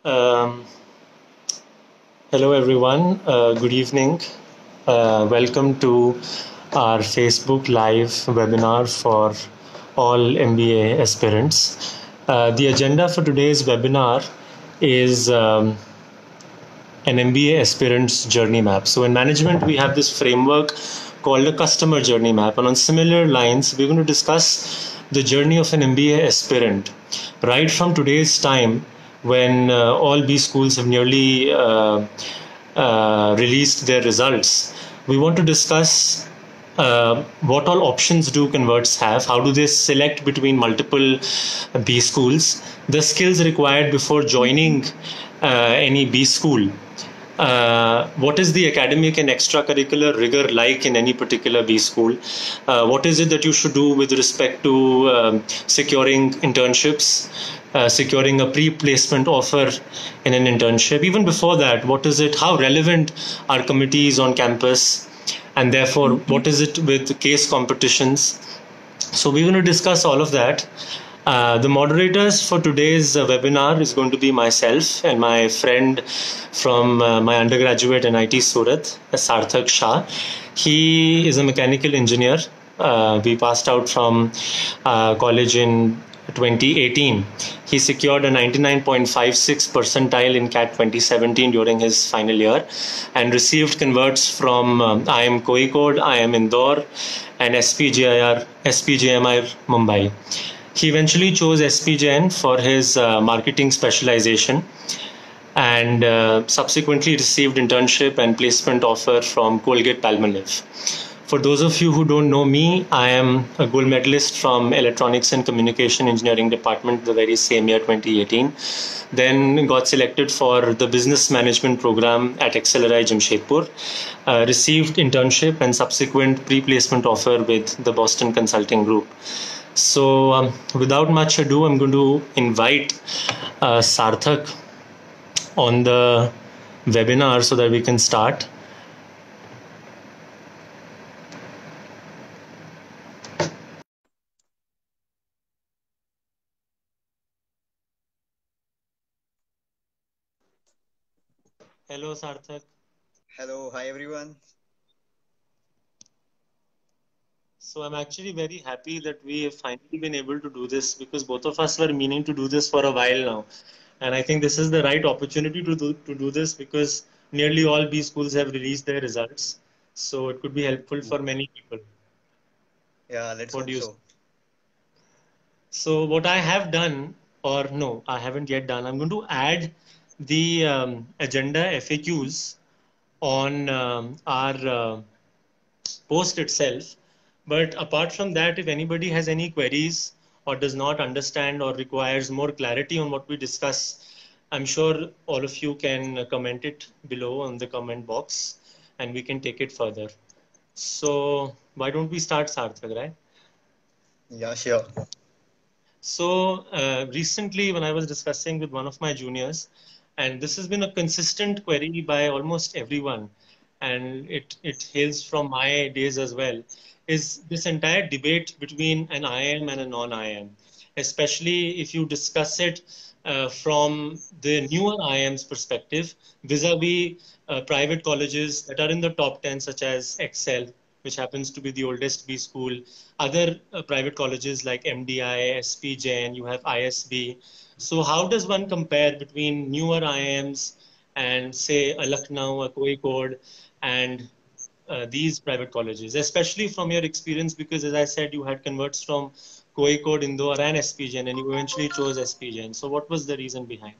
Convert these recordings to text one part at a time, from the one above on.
Um, Hello, everyone. Good evening. Welcome to our Facebook Live webinar for all MBA aspirants. The agenda for today's webinar is an MBA aspirant's journey map. So in management, we have this framework called a customer journey map. And on similar lines, we're going to discuss the journey of an MBA aspirant right from today's time when all B schools have nearly released their results. We want to discuss what all options do converts have? How do they select between multiple B schools? The skills required before joining any B school. What is the academic and extracurricular rigor like in any particular B school? What is it that you should do with respect to securing internships, securing a pre-placement offer in an internship? Even before that, what is it? How relevant are committees on campus? And therefore, what is it with case competitions? So we're going to discuss all of that. The moderators for today's webinar is going to be myself and my friend from my undergraduate in IT Surat, Sarthak Shah. He is a mechanical engineer. We passed out from college in 2018. He secured a 99.56 percentile in CAT 2017 during his final year and received converts from IIM Kozhikode, IIM Indore, and SPJMR Mumbai. He eventually chose SPJN for his marketing specialization and subsequently received internship and placement offer from Colgate Palmolive. For those of you who don't know me, I am a gold medalist from Electronics and Communication Engineering Department the very same year, 2018. Then got selected for the business management program at Acceleri Jamshedpur, received internship and subsequent pre-placement offer with the Boston Consulting Group. So without much ado, I'm going to invite Sarthak on the webinar so that we can start. Hello, Sarthak. Hello, hi everyone. So I'm actually very happy that we have finally been able to do this because both of us were meaning to do this for a while now. And I think this is the right opportunity to do this because nearly all B schools have released their results. So it could be helpful for many people. Yeah, let's What do hope you say? so. So what I have done, or no, I haven't yet done, I'm going to add the agenda FAQs on our post itself. But apart from that, if anybody has any queries or does not understand or requires more clarity on what we discuss, I'm sure all of you can comment it below on the comment box and we can take it further. So why don't we start, Sarthak, right? Yeah, sure. So recently, when I was discussing with one of my juniors, and this has been a consistent query by almost everyone, and it hails from my days as well, is this entire debate between an IIM and a non-IIM, especially if you discuss it from the newer IIM's perspective, vis-a-vis private colleges that are in the top 10, such as Excel, which happens to be the oldest B school, other private colleges like MDI, SP Jain, you have ISB. So how does one compare between newer IIMs and say a Lucknow, a Kozhikode, and these private colleges, especially from your experience, because as I said, you had converts from Kozhikode, Indore, and SP Jain, and you eventually chose SP Jain. So what was the reason behind?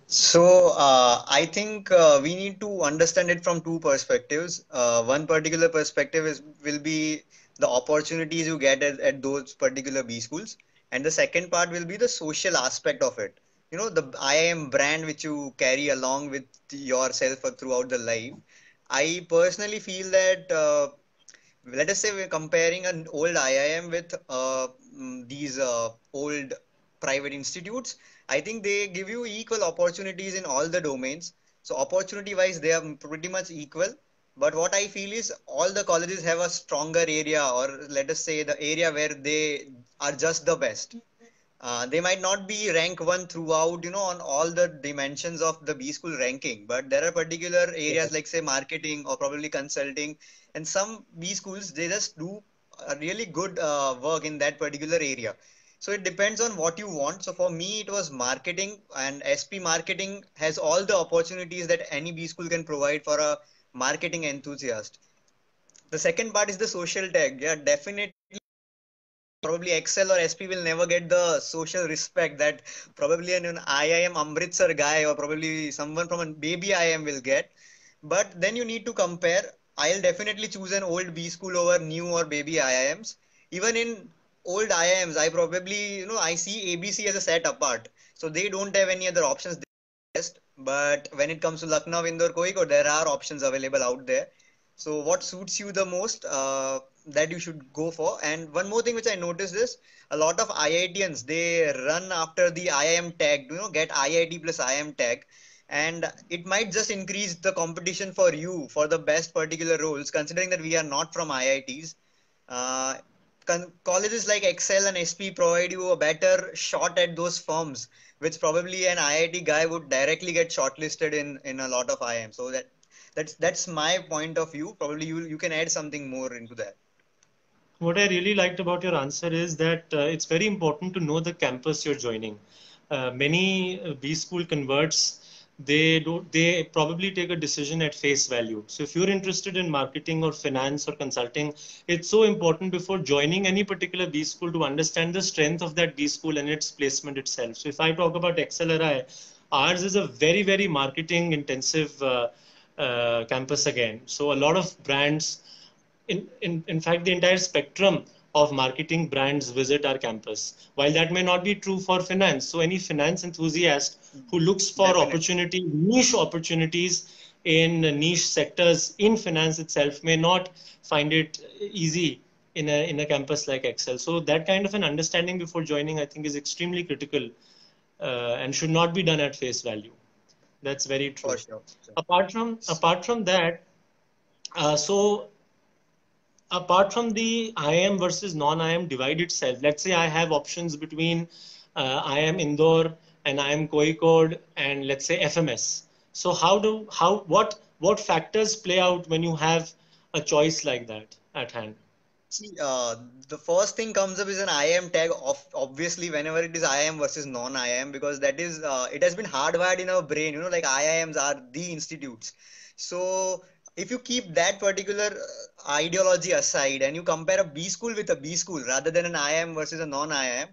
So I think we need to understand it from two perspectives. One particular perspective is will be the opportunities you get at those particular B schools, and the second part will be the social aspect of it. You know, the IIM brand which you carry along with yourself throughout the life. I personally feel that let us say we're comparing an old IIM with these old private institutes. I think they give you equal opportunities in all the domains. So opportunity wise, they are pretty much equal. But what I feel is all the colleges have a stronger area, or let us say the area where they are just the best. They might not be rank one throughout, on all the dimensions of the B school ranking, but there are particular areas like say marketing or probably consulting, and some B schools they just do a really good work in that particular area. So it depends on what you want. So for me, it was marketing, and SP marketing has all the opportunities that any B school can provide for a marketing enthusiast. The second part is the social tag. Yeah, definitely probably Excel or SP will never get the social respect that probably an IIM Amritsar guy or probably someone from a baby IIM will get. But then you need to compare. I'll definitely choose an old B school over new or baby IIMs. Even in old IIMs, I probably, I see ABC as a set apart. So they don't have any other options. But when it comes to Lucknow, Indore, Kozhikode, there are options available out there. So what suits you the most, that you should go for. And one more thing which I noticed is a lot of IITians, they run after the IIM tag, get IIT plus IIM tag. And it might just increase the competition for you for the best particular roles, considering that we are not from IITs. Uh, Colleges like Excel and SP provide you a better shot at those firms, which probably an IIT guy would directly get shortlisted in a lot of IIM. So that's my point of view. Probably you can add something more into that. What I really liked about your answer is that it's very important to know the campus you're joining. Many B school converts, they probably take a decision at face value. So if you're interested in marketing or finance or consulting, it's so important before joining any particular B school to understand the strength of that B school and its placement itself. So if I talk about XLRI, ours is a very marketing intensive campus again. So a lot of brands, in fact, the entire spectrum of marketing brands visit our campus. While that may not be true for finance, so any finance enthusiast who looks for Definitely. niche opportunities in niche sectors in finance itself may not find it easy in a campus like Excel. So that kind of an understanding before joining, I think, is extremely critical and should not be done at face value. That's very For true. sure. Sure. Apart from that, so apart from the IIM versus non-IIM divide itself, let's say I have options between IIM Indore and IIM Kozhikode and let's say FMS. So what factors play out when you have a choice like that at hand? See, the first thing comes up is an IIM tag of obviously whenever it is IIM versus non-IIM, because that is it has been hardwired in our brain, like IIMs are the institutes. So if you keep that particular ideology aside and you compare a B school with a B school rather than an IIM versus a non-IIM,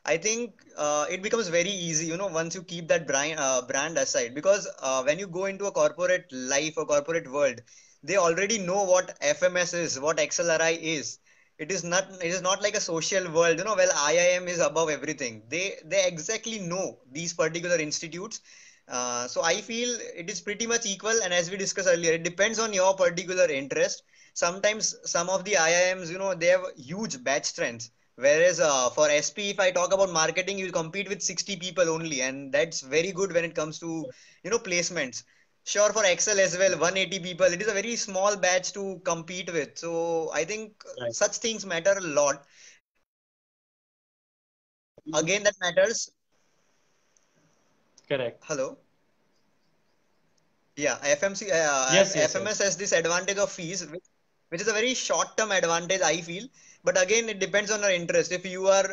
I think it becomes very easy, once you keep that brand aside, because when you go into a corporate life or corporate world, they already know what FMS is, what XLRI is. It is not like a social world, well, IIM is above everything. They exactly know these particular institutes. So I feel it is pretty much equal, and as we discussed earlier, it depends on your particular interest. Sometimes some of the IIMs, they have huge batch strengths. Whereas for SP, if I talk about marketing, you compete with 60 people only, and that's very good when it comes to placements. Sure, for Excel as well, 180 people. It is a very small batch to compete with. So I think Right. such things matter a lot. Again, that matters. Correct. Hello. Yeah, Yes, yes, yes. FMS has this advantage of fees, which is a very short-term advantage, I feel. But again, it depends on our interest. If you are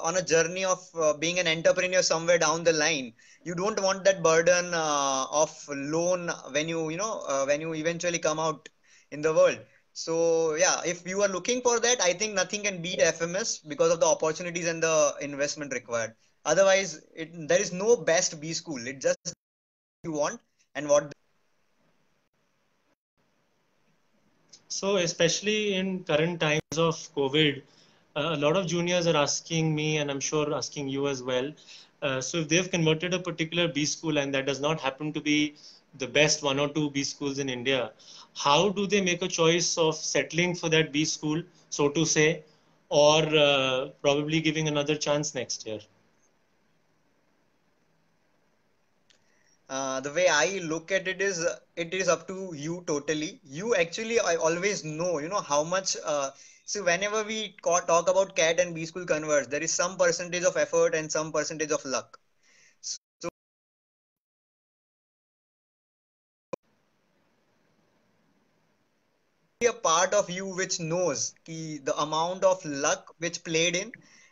on a journey of being an entrepreneur somewhere down the line, you don't want that burden of loan when you eventually come out in the world. So yeah, if you are looking for that, I think nothing can beat FMS because of the opportunities and the investment required. Otherwise, there is no best B school. It just you want and what. So especially in current times of COVID, a lot of juniors are asking me, and I'm sure asking you as well. So if they've converted a particular B school and that does not happen to be the best one or two B schools in India, how do they make a choice of settling for that B school, so to say, or probably giving another chance next year? The way I look at it is up to you totally. You actually I always know, how much. So whenever we talk about CAT and B school converts, there is some percentage of effort and some percentage of luck. So a part of you which knows the amount of luck which played in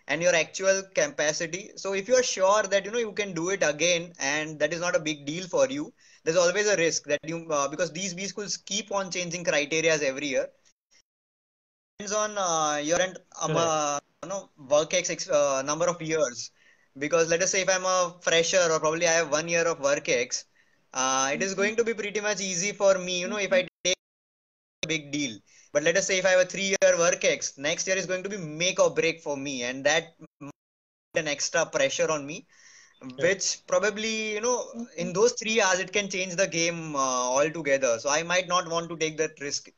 and your actual capacity. So if you are sure that you can do it again and that is not a big deal for you, there's always a risk that you because these B schools keep on changing criterias every year. Depends on your and Correct. work number of years. Because let us say if I'm a fresher or probably I have 1 year of work ex, it is going to be pretty much easy for me, if I take a big deal. But let us say if I have a 3 year work ex, next year is going to be make or break for me, and that an extra pressure on me, Correct. which probably in those 3 hours it can change the game altogether. So I might not want to take that risk,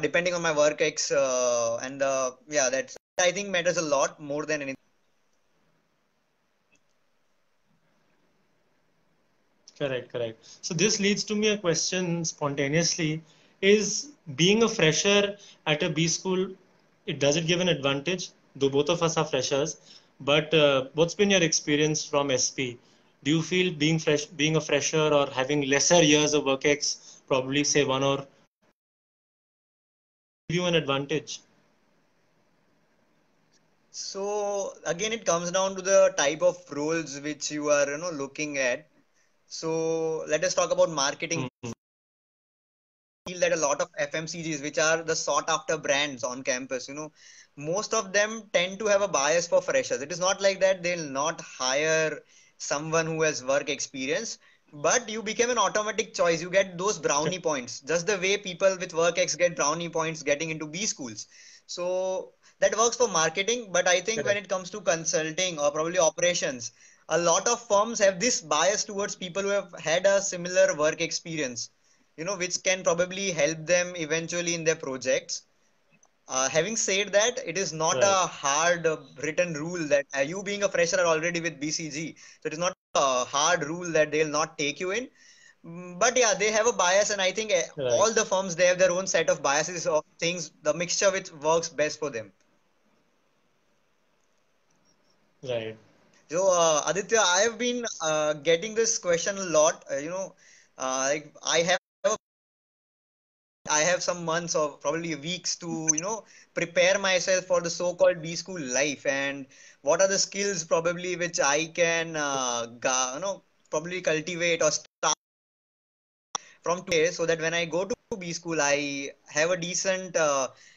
depending on my work ex, and yeah, that's I think matters a lot more than anything. Correct, correct. So this leads to me a question spontaneously. Is being a fresher at a B school, it does it give an advantage? Though both of us are freshers, but what's been your experience from SP? Do you feel being a fresher or having lesser years of work ex, probably say one or give you an advantage? So again, it comes down to the type of roles which you are looking at. So let us talk about marketing. Mm-hmm. Feel that a lot of FMCGs, which are the sought after brands on campus, most of them tend to have a bias for freshers. It is not like that they'll not hire someone who has work experience, but you become an automatic choice. You get those brownie points, just the way people with work ex get brownie points getting into B schools. So that works for marketing, but I think when Correct. it comes to consulting or probably operations, a lot of firms have this bias towards people who have had a similar work experience, which can probably help them eventually in their projects. Having said that, it is not Right. a hard written rule that you being a fresher are already with BCG. So it is not a hard rule that they'll not take you in. But yeah, they have a bias, and I think Right. all the firms they have their own set of biases of things, the mixture which works best for them. Right. So Aditya, I have been getting this question a lot. Like I have some months or probably weeks to, prepare myself for the so-called B school life, and what are the skills probably which I can, probably cultivate or start from today, so that when I go to B school, I have a decent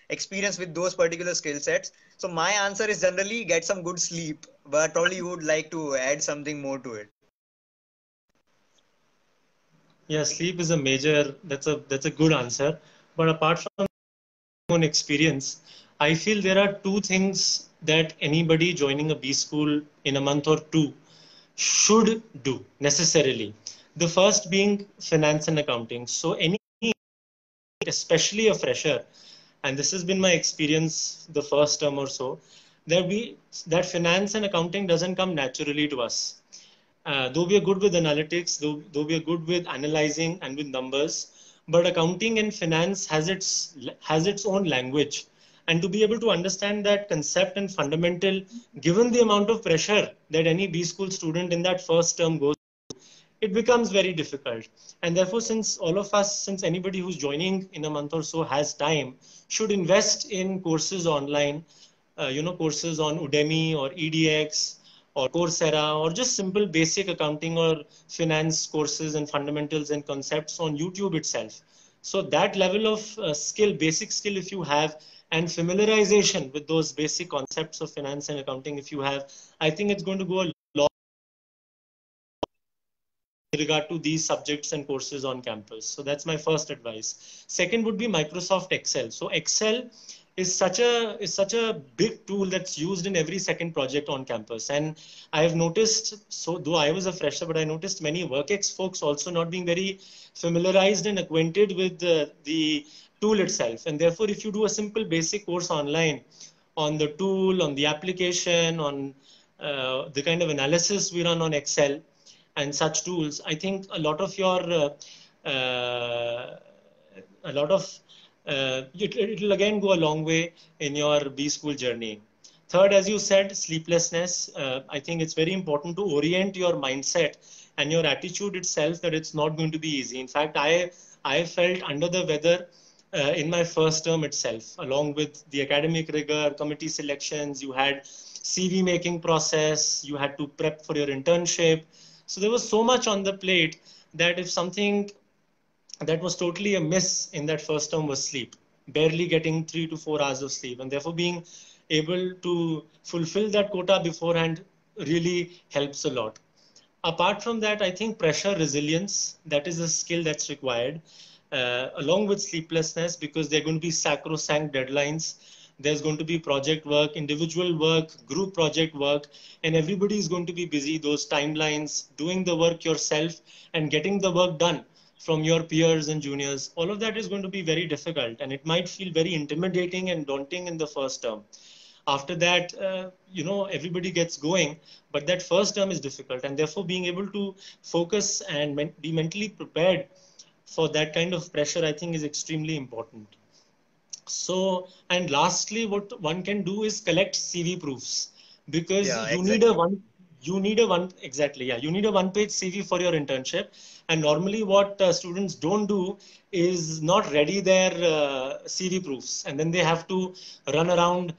experience with those particular skill sets. So my answer is generally get some good sleep, but probably you would like to add something more to it. Yeah, sleep is a major, that's a good answer. But apart from own experience, I feel there are two things that anybody joining a B school in a month or two should do necessarily. The first being finance and accounting. So any, especially a fresher, and this has been my experience the first term or so, that finance and accounting doesn't come naturally to us. Though we are good with analytics, though we are good with analyzing and with numbers, but accounting and finance has its own language. And to be able to understand that concept and fundamental, given the amount of pressure that any B school student in that first term goes, it becomes very difficult. And therefore, since anybody who's joining in a month or so has time, should invest in courses online, courses on Udemy or EDX or Coursera, or just simple basic accounting or finance courses and fundamentals and concepts on YouTube itself. So that level of basic skill, if you have, and familiarization with those basic concepts of finance and accounting, if you have, I think it's going to go a lot in regard to these subjects and courses on campus. So that's my first advice. Second would be Microsoft Excel. So Excel is such a big tool that's used in every second project on campus. And I have noticed, so though I was a fresher, but I noticed many WorkX folks also not being very familiarized and acquainted with the tool itself. And therefore, if you do a simple basic course online on the tool, on the application, on the kind of analysis we run on Excel and such tools, I think a lot of it'll again go a long way in your B school journey. Third, as you said, sleeplessness. I think it's very important to orient your mindset and your attitude itself that it's not going to be easy. In fact, I felt under the weather in my first term itself, along with the academic rigor, committee selections. You had CV making process. You had to prep for your internship. So there was so much on the plate that if something that was totally a miss in that first term was sleep, barely getting 3 to 4 hours of sleep, and therefore being able to fulfill that quota beforehand really helps a lot. Apart from that, I think pressure resilience, that is a skill that's required, along with sleeplessness, because there are going to be sacrosanct deadlines. There's going to be project work, individual work, group project work, and everybody is going to be busy. Those timelines, doing the work yourself, and getting the work done from your peers and juniors, all of that is going to be very difficult, and it might feel very intimidating and daunting in the first term. After that, everybody gets going, but that first term is difficult, and therefore being able to focus and be mentally prepared for that kind of pressure, I think, is extremely important. So, and lastly, what one can do is collect CV proofs, because Yeah, exactly. you need a one exactly, yeah, you need a one-page CV for your internship. And normally, what students don't do is not ready their CV proofs, and then they have to run around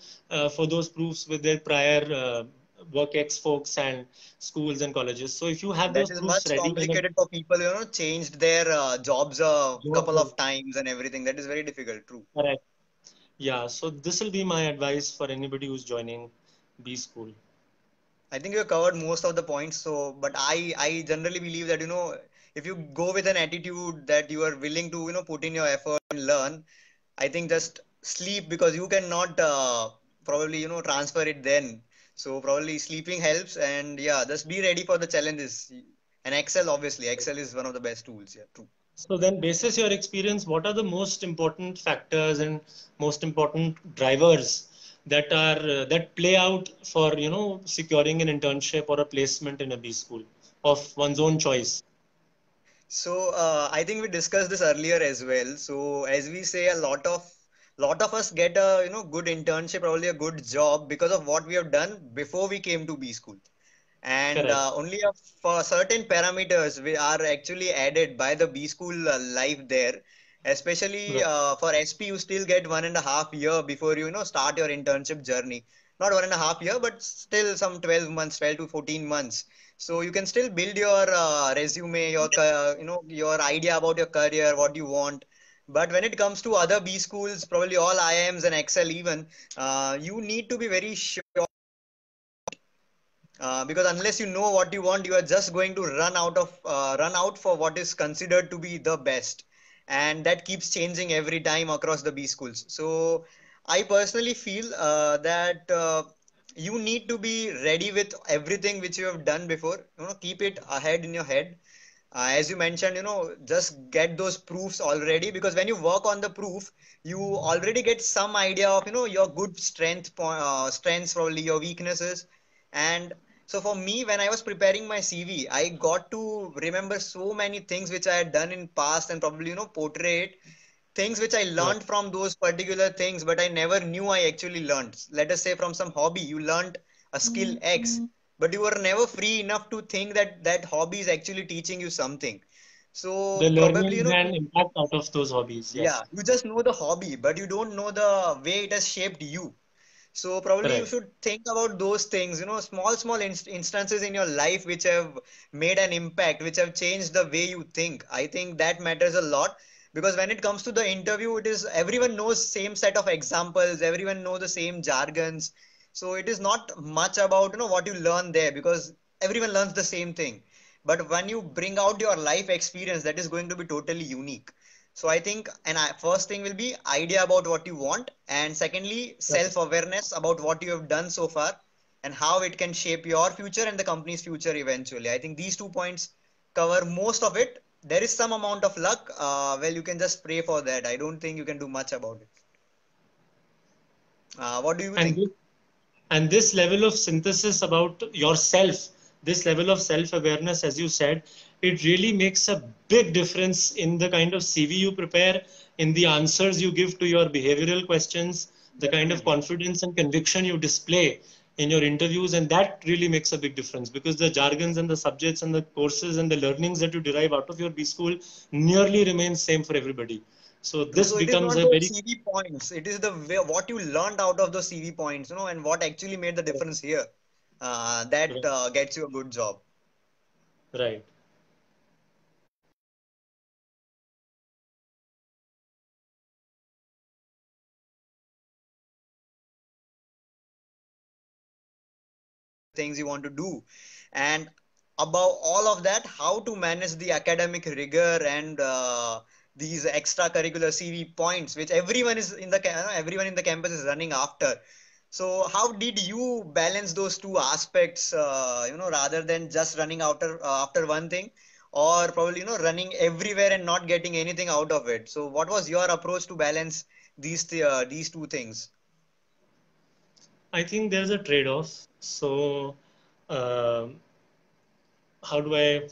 for those proofs with their prior work ex folks and schools and colleges. So if you have That those is proofs much ready in a complicated for people, changed their jobs a job couple role, of times and everything. That is very difficult, true. correct. Yeah, so this will be my advice for anybody who's joining B school. I think you covered most of the points. So, but I generally believe that, if you go with an attitude that you are willing to, put in your effort and learn, I think just sleep because you cannot probably, transfer it then. So probably sleeping helps and yeah, just be ready for the challenges. And Excel, obviously, Excel is one of the best tools. Yeah, true. So then, basis your experience, what are the most important factors and most important drivers that play out for securing an internship or a placement in a B school of one's own choice? So I think we discussed this earlier as well. So as we say, a lot of us get a good internship, probably a good job because of what we have done before we came to B school. And Correct. only for certain parameters we are actually added by the B school life there. Especially Right. for SP, you still get 1.5 year before start your internship journey. Not 1.5 year, but still some 12 months, 12 to 14 months. So you can still build your resume, your idea about your career, what you want. But when it comes to other B schools, probably all IIMs and Excel even, you need to be very sure because unless you know what you want, you are just going to run out for what is considered to be the best, and that keeps changing every time across the B schools. So I personally feel that you need to be ready with everything which you have done before. Keep it ahead in your head. As you mentioned, just get those proofs already because when you work on the proof, you already get some idea of your good strengths, probably your weaknesses. And so for me, when I was preparing my CV, I got to remember so many things which I had done in past and probably portray it, things which I Right. learned from those particular things, but I never knew I actually learned. Let us say from some hobby, you learned a skill X, but you were never free enough to think that that hobby is actually teaching you something. So The probably, learning and impact out of those hobbies. yeah, Yes. you just know the hobby, but you don't know the way it has shaped you. So probably you Correct. should think about those things, small instances in your life which have made an impact, which have changed the way you think. I think that matters a lot because when it comes to the interview, it is everyone knows same set of examples, everyone know the same jargons. So it is not much about, what you learn there because everyone learns the same thing. But when you bring out your life experience, that is going to be totally unique. So I think, and first thing will be idea about what you want, and secondly, Correct. self-awareness about what you have done so far and how it can shape your future and the company's future eventually. I think these 2 points cover most of it. There is some amount of luck. Well, you can just pray for that. I don't think you can do much about it. What do you And think? this, and this level of synthesis about yourself this level of self-awareness, as you said, it really makes a big difference in the kind of CV you prepare, in the answers you give to your behavioral questions, the kind of Definitely. confidence and conviction you display in your interviews, and that really makes a big difference, because the jargons and the subjects and the courses and the learnings that you derive out of your B school nearly remain same for everybody. So True. this So it is becomes not a the very CV points. It is the way, what you learned out of those CV points, and what actually made the difference here. That gets you a good job. right. Things you want to do, and above all of that, how to manage the academic rigor and these extracurricular CV points, which everyone is in the everyone in the campus is running after. So how did you balance those two aspects, rather than just running after one thing, or probably running everywhere and not getting anything out of it? So what was your approach to balance these two things? I think there's a trade-off. So, um how do I?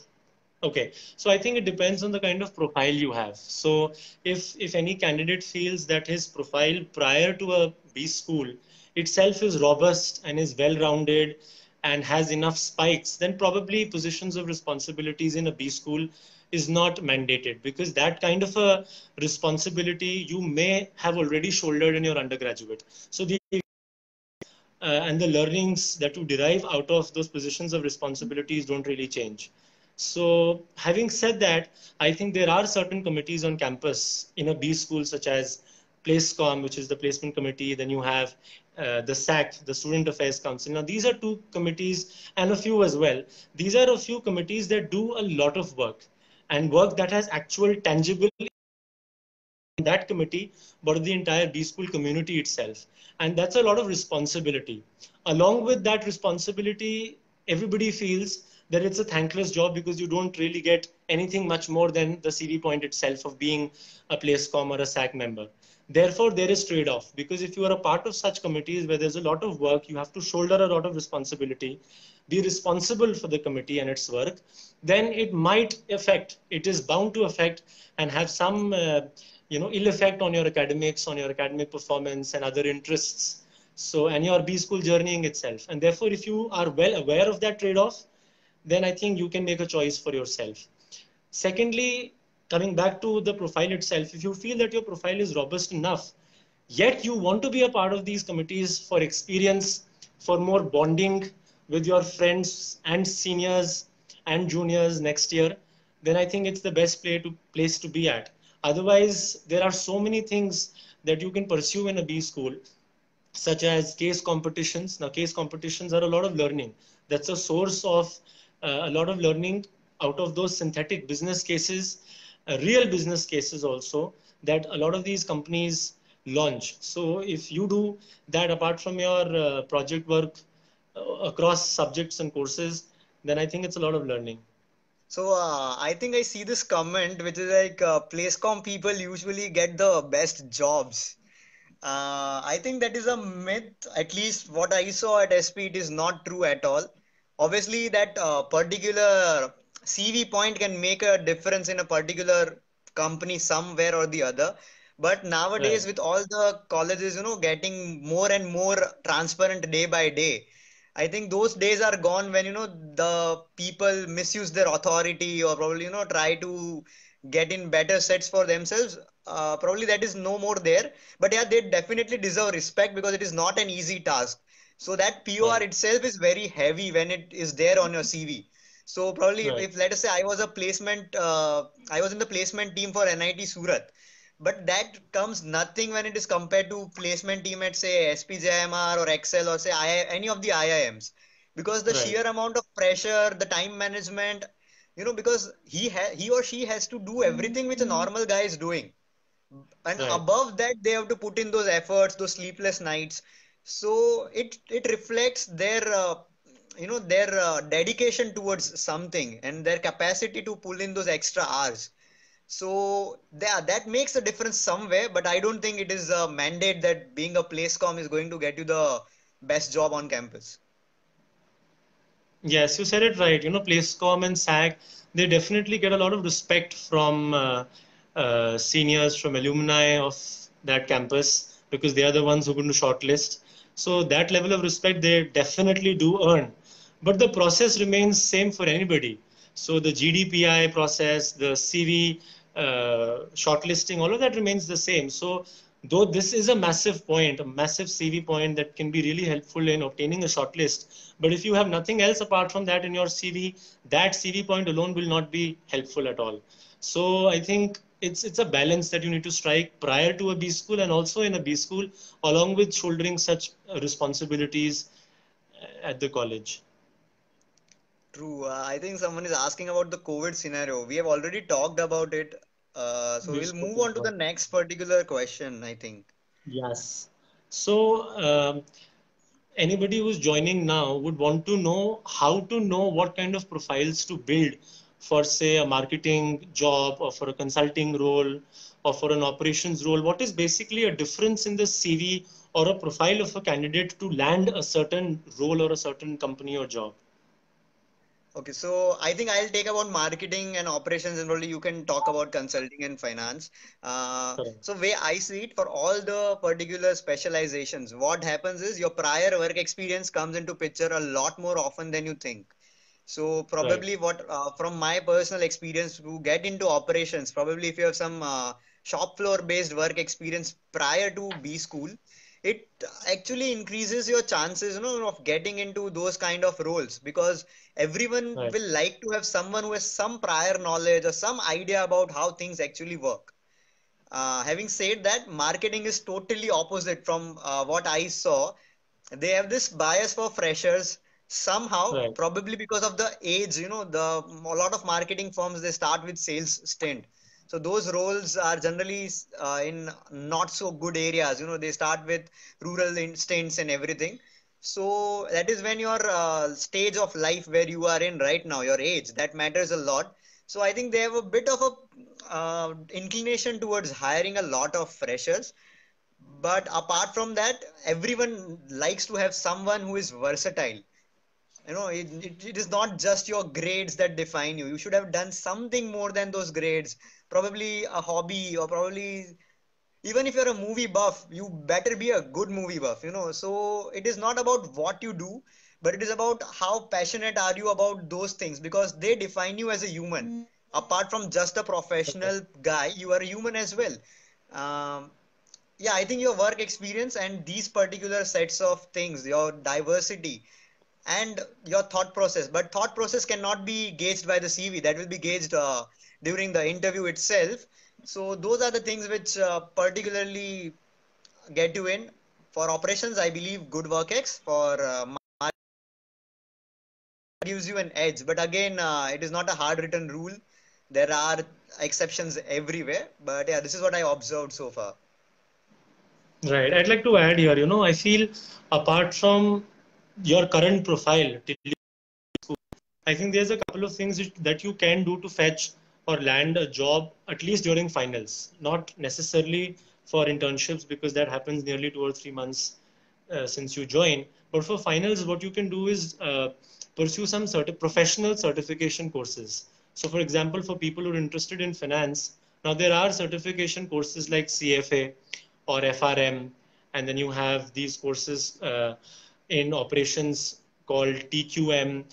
Okay, so I think it depends on the kind of profile you have. So, if any candidate feels that his profile prior to a B school itself is robust and is well-rounded and has enough spikes, then probably positions of responsibilities in a B school is not mandated, because that kind of a responsibility you may have already shouldered in your undergraduate. So the and the learnings that you derive out of those positions of responsibilities don't really change. So, having said that, I think there are certain committees on campus in a B school, such as PlaceCom, which is the placement committee. Then you have the SAC, the Student Affairs Council. Now, these are two committees, and a few as well. These are a few committees that do a lot of work, and work that has actual tangible that committee, but the entire B school community itself. And that's a lot of responsibility. Along with that responsibility, everybody feels that it's a thankless job, because you don't really get anything much more than the CV point itself of being a PlaceCom or a SAC member. Therefore, there is trade-off, because if you are a part of such committees where there's a lot of work, you have to shoulder a lot of responsibility, be responsible for the committee and its work, then it might affect, it is bound to affect and have some ill effect on your academics, on your academic performance and other interests. So, and your B school journeying itself. And therefore, if you are well aware of that trade-off, then I think you can make a choice for yourself. Secondly, coming back to the profile itself, if you feel that your profile is robust enough, yet you want to be a part of these committees for experience, for more bonding with your friends and seniors and juniors next year, then I think it's the best place to be at. Otherwise, there are so many things that you can pursue in a B school, such as case competitions. Now, case competitions are a lot of learning. That's a source of a lot of learning out of those synthetic business cases, real business cases also, that a lot of these companies launch. So, if you do that apart from your project work across subjects and courses, then I think it's a lot of learning. So I think I see this comment which is like Placecom people usually get the best jobs. I think that is a myth. At least what I saw at SP, it is not true at all. Obviously, that particular CV point can make a difference in a particular company somewhere or the other. But nowadays, Right, with all the colleges, getting more and more transparent day by day, I think those days are gone when, the people misuse their authority or probably, try to get in better sets for themselves. Probably that is no more there. But yeah, they definitely deserve respect because it is not an easy task. So that POR right, itself is very heavy when it is there on your CV. So probably right, if let us say I was in the placement team for NIT Surat, but that comes nothing when it is compared to placement team at say SPJIMR or Excel or say any of the IIMs, because the right, sheer amount of pressure, the time management, because he or she has to do everything which a normal guy is doing, and right, above that they have to put in those efforts, those sleepless nights. So it reflects their dedication towards something and their capacity to pull in those extra hours. So that makes a difference somewhere, but I don't think it is a mandate that being a placecom is going to get you the best job on campus. Yes, you said it right. Placecom and SAG, they definitely get a lot of respect from seniors, from alumni of that campus, because they are the ones who are going to shortlist. So that level of respect they definitely do earn. But the process remains same for anybody. So the GDPI process, the CV shortlisting, all of that remains the same. So though this is a massive point, a massive CV point that can be really helpful in obtaining a shortlist, but if you have nothing else apart from that in your CV, that CV point alone will not be helpful at all. So I think it's a balance that you need to strike prior to a B school and also in a B school, along with shouldering such responsibilities at the college. True. I think someone is asking about the COVID scenario. We have already talked about it. So We've we'll move spoken on to the about. next particular question, I think. Yes. So, anybody who's joining now would want to know how to know what kind of profiles to build for, say, a marketing job or for a consulting role or for an operations role. What is basically a difference in the CV or a profile of a candidate to land a certain role or a certain company or job? Okay, so I think I'll take about marketing and operations, and only you can talk about consulting and finance. Correct. So way I see it, for all the particular specializations, what happens is your prior work experience comes into picture a lot more often than you think. So Right. probably what from my personal experience to get into operations, probably if you have some shop floor based work experience prior to B school, it actually increases your chances, of getting into those kind of roles, because everyone Right. will like to have someone who has some prior knowledge or some idea about how things actually work. Having said that, marketing is totally opposite from what I saw. They have this bias for freshers somehow, Right. probably because of the age. A lot of marketing firms, they start with sales stint. So those roles are generally in not so good areas. They start with rural stints and everything. So that is when your stage of life where you are in right now, your age, that matters a lot. So I think they have a bit of a inclination towards hiring a lot of freshers. But apart from that, everyone likes to have someone who is versatile. It is not just your grades that define you. You should have done something more than those grades. Probably a hobby, or probably even if you're a movie buff, you better be a good movie buff. So it is not about what you do, but it is about how passionate are you about those things, because they define you as a human. Apart from just a Okay. professional guy, you are a human as well. Um, yeah, I think your work experience and these particular sets of things, your diversity and your thought process, but thought process cannot be gauged by the CV. That will be gauged during the interview itself. So those are the things which particularly get you in. For operations, I believe good work ex. For gives you an edge, but again, it is not a hard written rule. There are exceptions everywhere, but yeah, this is what I observed so far. Right. I'd like to add here, I feel apart from your current profile, I think there's a couple of things that you can do to fetch or land a job, at least during finals. Not necessarily for internships, because that happens nearly 2 or 3 months since you join. But for finals, what you can do is pursue some professional certification courses. So, for example, for people who are interested in finance, now there are certification courses like CFA or FRM, and then you have these courses in operations called TQM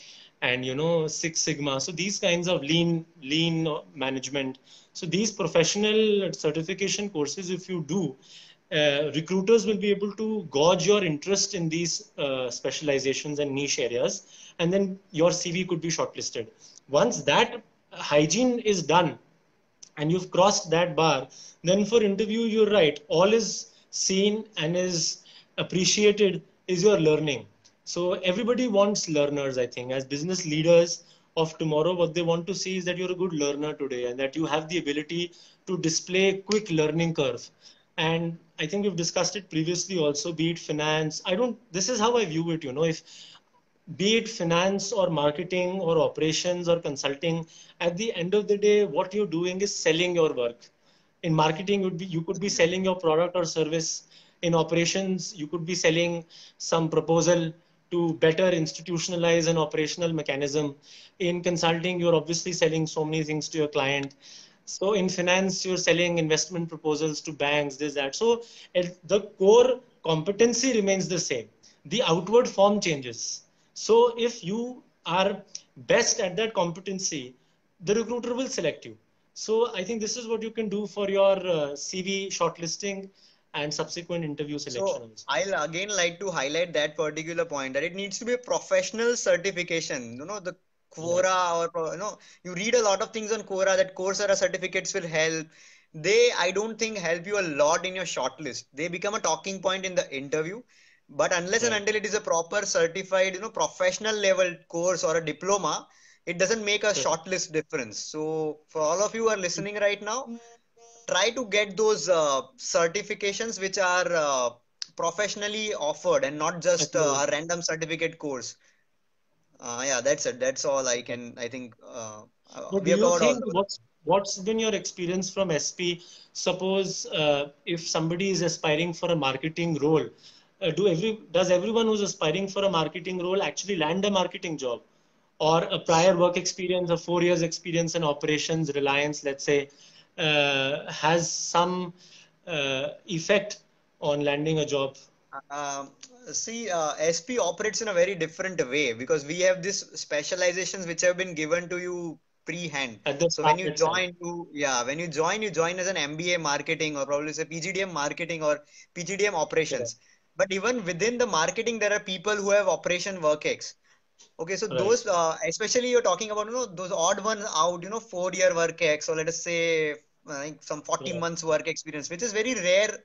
and Six Sigma. So these kinds of lean management. So these professional certification courses, if you do, recruiters will be able to gauge your interest in these specializations and niche areas, and then your CV could be shortlisted. Once that hygiene is done, and you've crossed that bar, then for interview, you're right. All is seen and is appreciated is your learning. So everybody wants learners, I think. As business leaders of tomorrow, what they want to see is that you're a good learner today and that you have the ability to display quick learning curve. And I think we've discussed it previously also, be it finance. This is how I view it, if be it finance or marketing or operations or consulting, at the end of the day, what you're doing is selling your work. In marketing, you could be selling your product or service. In operations, you could be selling some proposal to better institutionalize an operational mechanism. In consulting, you're obviously selling so many things to your client. So in finance, you're selling investment proposals to banks, this, that. So the core competency remains the same. The outward form changes. So if you are best at that competency, the recruiter will select you. So I think this is what you can do for your CV shortlisting and subsequent interview selection So also. I'll again like to highlight that particular point that it needs to be a professional certification. The Right. Quora you read a lot of things on Quora that Coursera certificates will help. They, I don't think, help you a lot in your shortlist. They become a talking point in the interview. But unless and Right. until it is a proper certified, professional level course or a diploma, it doesn't make a Correct. shortlist difference. So for all of you who are listening right now, try to get those certifications which are professionally offered and not just a Acknowledged. random certificate course. Yeah, that's it. That's all I think But we do have you covered all think those. what's been your experience from SP? Suppose if somebody is aspiring for a marketing role, does everyone who's aspiring for a marketing role actually land a marketing job, or a prior work experience or 4 years experience in operations, Reliance, let's say, has some effect on landing a job Um, See, SP operates in a very different way because we have these specializations which have been given to you pre-hand. at the So when start you itself? join, you join as an MBA marketing or probably say PGDM marketing or PGDM Correct. operations. But even within the marketing, there are people who have operation work ex. Okay, so Right. those, especially you're talking about, those odd ones out, 4 year work ex, or let us say like some 40 Right. months work experience, which is very rare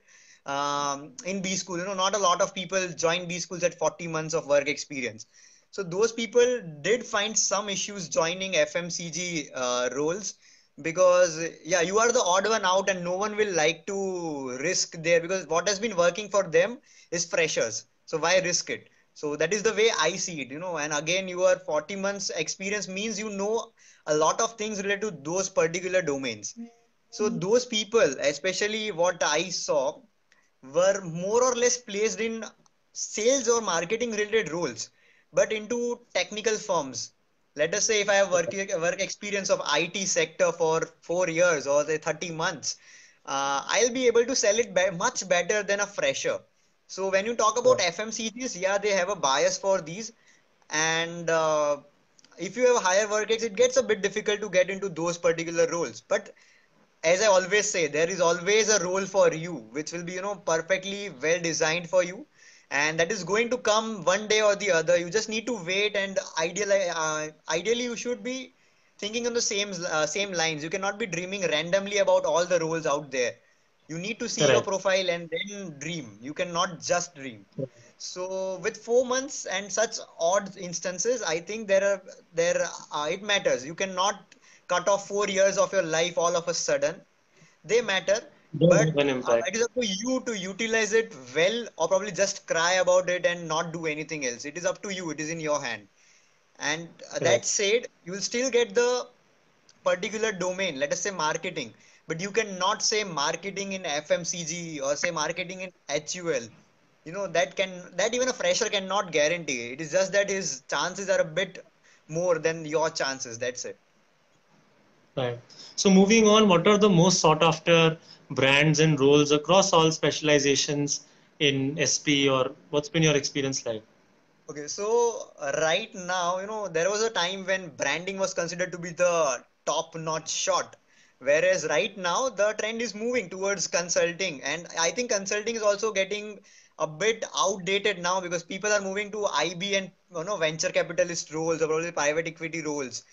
in B school. Not a lot of people join B schools at 40 months of work experience. So those people did find some issues joining FMCG roles because, yeah, you are the odd one out and no one will like to risk there because what has been working for them is freshers. So why risk it? So that is the way I see it. And again, your 40 months experience means you know a lot of things related to those particular domains. So those people, especially what I saw, were more or less placed in sales or marketing related roles, but into technical firms. Let us say if I have work experience of IT sector for 4 years or say 30 months, I'll be able to sell it much better than a fresher. So when you talk about Right. FMCGs, yeah, they have a bias for these, and if you have a higher work ex, it gets a bit difficult to get into those particular roles. But as I always say, there is always a role for you, which will be, perfectly well designed for you. And that is going to come one day or the other. You just need to wait and ideally you should be thinking on the same lines. You cannot be dreaming randomly about all the roles out there. You need to see your Correct. profile and then dream. You cannot just dream. So with 4 months and such odd instances, I think it matters. You cannot cut off 4 years of your life all of a sudden. They matter, Does have but an impact. it is up to you to utilize it well, or probably just cry about it and not do anything else. It is up to you. It is in your hand. And that Correct. said, you will still get the particular domain, let us say marketing, but you cannot say marketing in FMCG or say marketing in HUL. That even a fresher cannot guarantee. It is just that his chances are a bit more than your chances. That's it. Right. So moving on, what are the most sought after brands and roles across all specializations in SP, or what's been your experience like? Okay, so right now, there was a time when branding was considered to be the top-notch shot, whereas right now the trend is moving towards consulting, and I think consulting is also getting a bit outdated now because people are moving to IB and venture capitalist roles or probably private equity roles.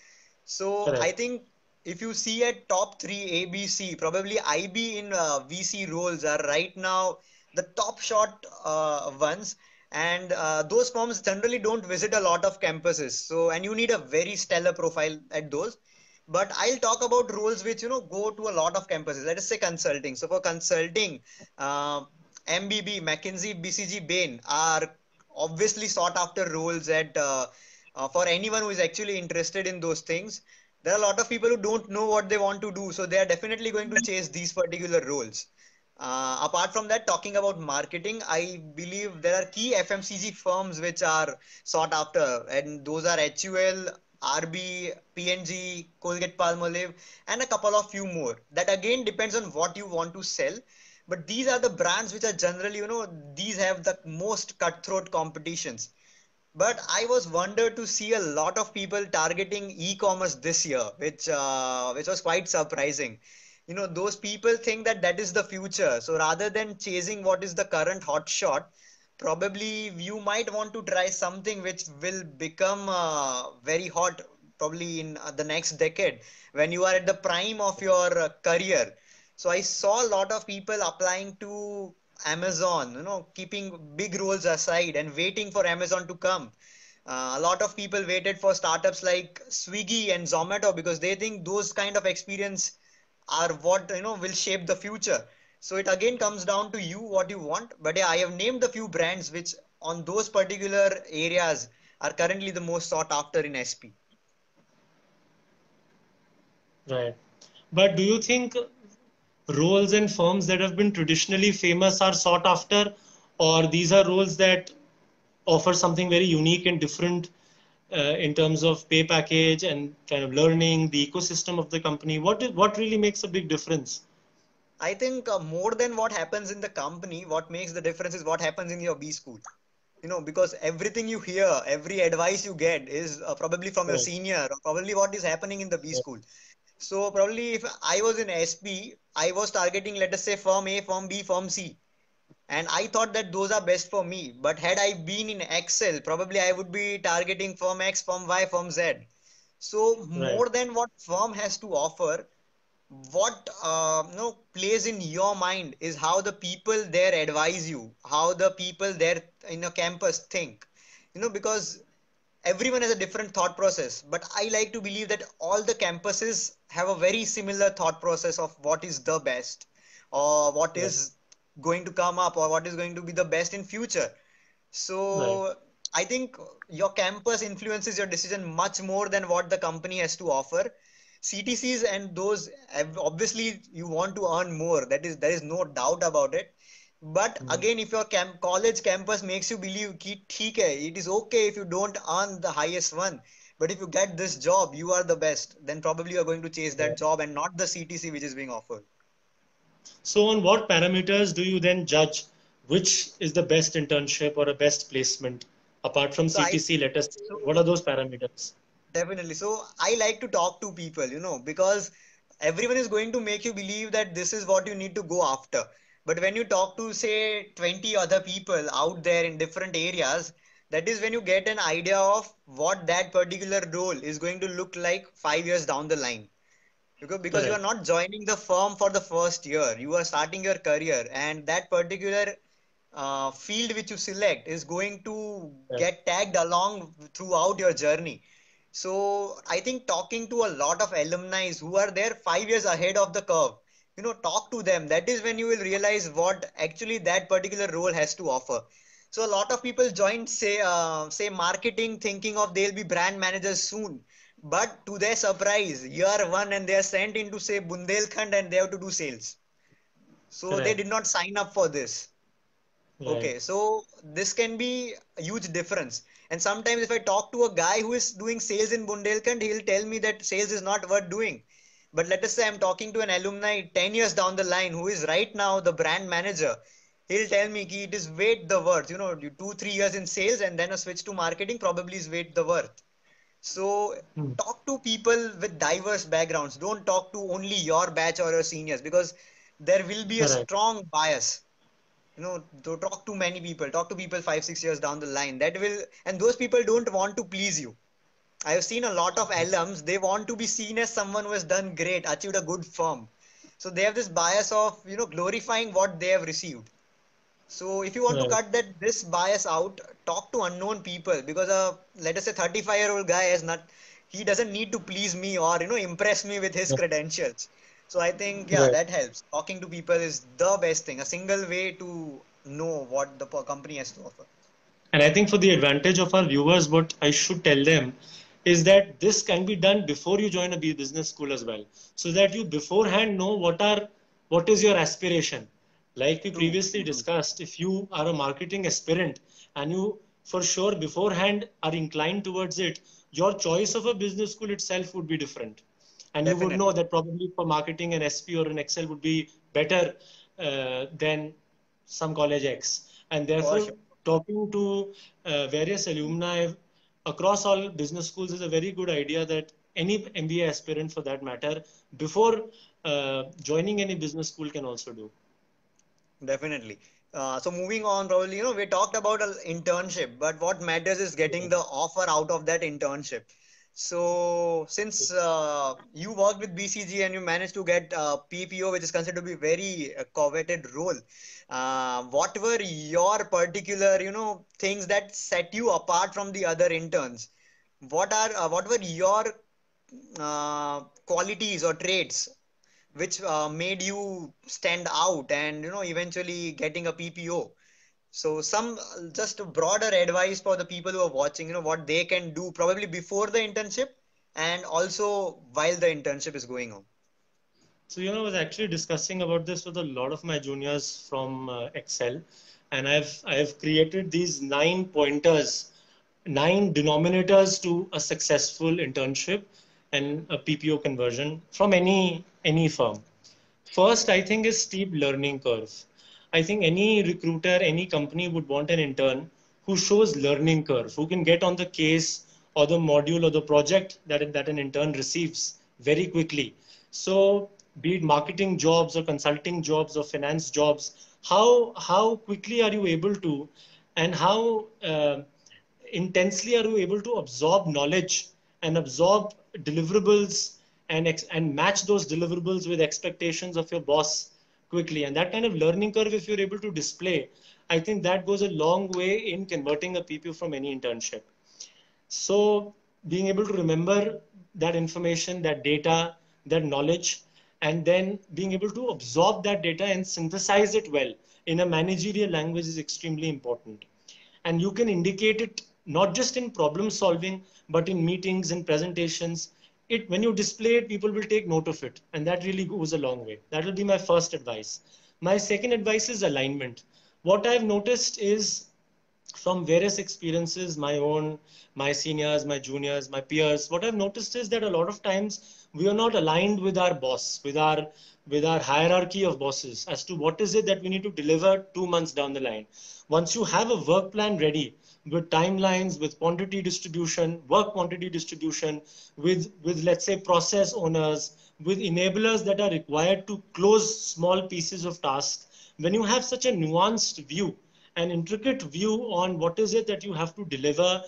So I Correct. think if you see at top three ABC, probably IB in VC roles are right now the top shot ones, and those firms generally don't visit a lot of campuses. So and you need a very stellar profile at those. But I'll talk about roles which go to a lot of campuses. Let us say consulting. So for consulting, uh, MBB, McKinsey, BCG, Bain are obviously sought after roles at for anyone who is actually interested in those things. There are a lot of people who don't know what they want to do, so they are definitely going to chase these particular roles. Apart from that, talking about marketing, I believe there are key FMCG firms which are sought after, and those are HUL, RB, P&G, Colgate Palmolive, and a couple of few more. That again depends on what you want to sell. But these are the brands which are generally, these have the most cutthroat competitions. But I was wondered to see a lot of people targeting e-commerce this year, which was quite surprising. Those people think that that is the future. So rather than chasing what is the current hot shot, probably you might want to try something which will become very hot probably in the next decade when you are at the prime of your career. So I saw a lot of people applying to Amazon, keeping big roles aside and waiting for Amazon to come. A lot of people waited for startups like Swiggy and Zomato because they think those kind of experience are what will shape the future. So it again comes down to you what you want. But yeah, I have named a few brands which on those particular areas are currently the most sought after in SP. Right. But do you think roles and firms that have been traditionally famous are sought after, or these are roles that offer something very unique and different in terms of pay package and kind of learning, the ecosystem of the company? What really makes a big difference? I think more than what happens in the company, what makes the difference is what happens in your B school. Because everything you hear, every advice you get is probably from your Right. senior or probably what is happening in the B school. So probably if I was in SP, I was targeting, let us say, firm A, firm B, firm C. And I thought that those are best for me. But had I been in Excel, probably I would be targeting firm X, firm Y, firm Z. So Right. more than what firm has to offer, what plays in your mind is how the people there advise you, how the people there in a campus think. Because everyone has a different thought process, but I like to believe that all the campuses have a very similar thought process of what is the best or what Right. is going to come up or what is going to be the best in future. Right. So I think your campus influences your decision much more than what the company has to offer. CTCs and those obviously you want to earn more. There is no doubt about it. But Hmm. again, if your college campus makes you believe कि ठीक है, it is okay if you don't earn the highest one. But if you get this job, you are the best. Then probably you are going to chase that Right. job and not the CTC which is being offered. So, on what parameters do you then judge which is the best internship or a best placement? Apart from So I CTC, let us say, so what are those parameters? Definitely. So I like to talk to people, because everyone is going to make you believe that this is what you need to go after. But when you talk to, say, 20 other people out there in different areas, that is when you get an idea of what that particular role is going to look like 5 years down the line. Because you are Correct. not joining the firm for the first year, you are starting your career, and that particular field which you select is going to Right. get tagged along throughout your journey. So I think talking to a lot of alumni who are there 5 years ahead of the curve, talk to them. That is when you will realize what actually that particular role has to offer. So a lot of people join, say marketing, thinking of they'll be brand managers soon. But to their surprise, year one, and they are sent into, say, Bundelkhand, and they have to do sales. So they Correct. did not sign up for this. Right. Okay, so this can be a huge difference. And sometimes if I talk to a guy who is doing sales in Bundelkhand, he'll tell me that sales is not worth doing. But let us say I'm talking to an alumni 10 years down the line who is right now the brand manager. He'll tell me ki it is weight the worth. You 2, 3 years in sales and then a switch to marketing probably is weight the worth. So Hmm. talk to people with diverse backgrounds. Don't talk to only your batch or your seniors because there will be a Correct. strong bias. To talk to many people, talk to people 5, 6 years down the line. That will, and those people don't want to please you. I have seen a lot of alums, they want to be seen as someone who has done great, achieved a good firm. So they have this bias of, glorifying what they have received. So if you want to Right. cut this bias out, talk to unknown people because let us say 35-year-old guy has not he doesn't need to please me or impress me with his Yeah. credentials. So I think yeah, Right. that helps. Talking to people is the best thing, a single way to know what the company has to offer. And I think for the advantage of our viewers, what I should tell them is that this can be done before you join a business school as well, so that you beforehand know what is your aspiration. Like we True. previously discussed, if you are a marketing aspirant and you for sure beforehand are inclined towards it, your choice of a business school itself would be different. And you would know Definitely. that probably for marketing an SP or an Excel would be better than some college X. And For therefore, sure. talking to various alumni across all business schools is a very good idea that any MBA aspirant for that matter, before joining any business school can also do. Definitely. So moving on, probably, we talked about an internship, but what matters is getting the offer out of that internship. So since you worked with BCG and you managed to get PPO, which is considered to be very coveted role, what were your particular, things that set you apart from the other interns? What were your qualities or traits which made you stand out and eventually getting a PPO? So some just broader advice for the people who are watching, what they can do probably before the internship and also while the internship is going on. So, I was actually discussing about this with a lot of my juniors from Excel, and I've created these 9 pointers, 9 denominators to a successful internship and a PPO conversion from any firm. First, I think is steep learning curve. I think any recruiter, any company would want an intern who shows learning curve, who can get on the case or the module or the project that an intern receives very quickly. So, be it marketing jobs or consulting jobs or finance jobs, how quickly are you able to, and how intensely are you able to absorb knowledge and absorb deliverables and match those deliverables with expectations of your boss quickly? And that kind of learning curve, if you're able to display, I think that goes a long way in converting a PPO from any internship. So being able to remember that information, that data, that knowledge, and then being able to absorb that data and synthesize it well in a managerial language is extremely important. And you can indicate it not just in problem solving, but in meetings and presentations. It when you display it, people will take note of it, and that really goes a long way. That will be my first advice. My second advice is alignment. What I've noticed is from various experiences, my own, my seniors, my juniors, my peers, what I've noticed is that a lot of times we are not aligned with our boss, with our hierarchy of bosses as to what is it that we need to deliver 2 months down the line. Once you have a work plan ready with timelines, with quantity distribution, work quantity distribution, with let's say process owners, with enablers that are required to close small pieces of tasks, when you have such a nuanced view, an intricate view on what is it that you have to deliver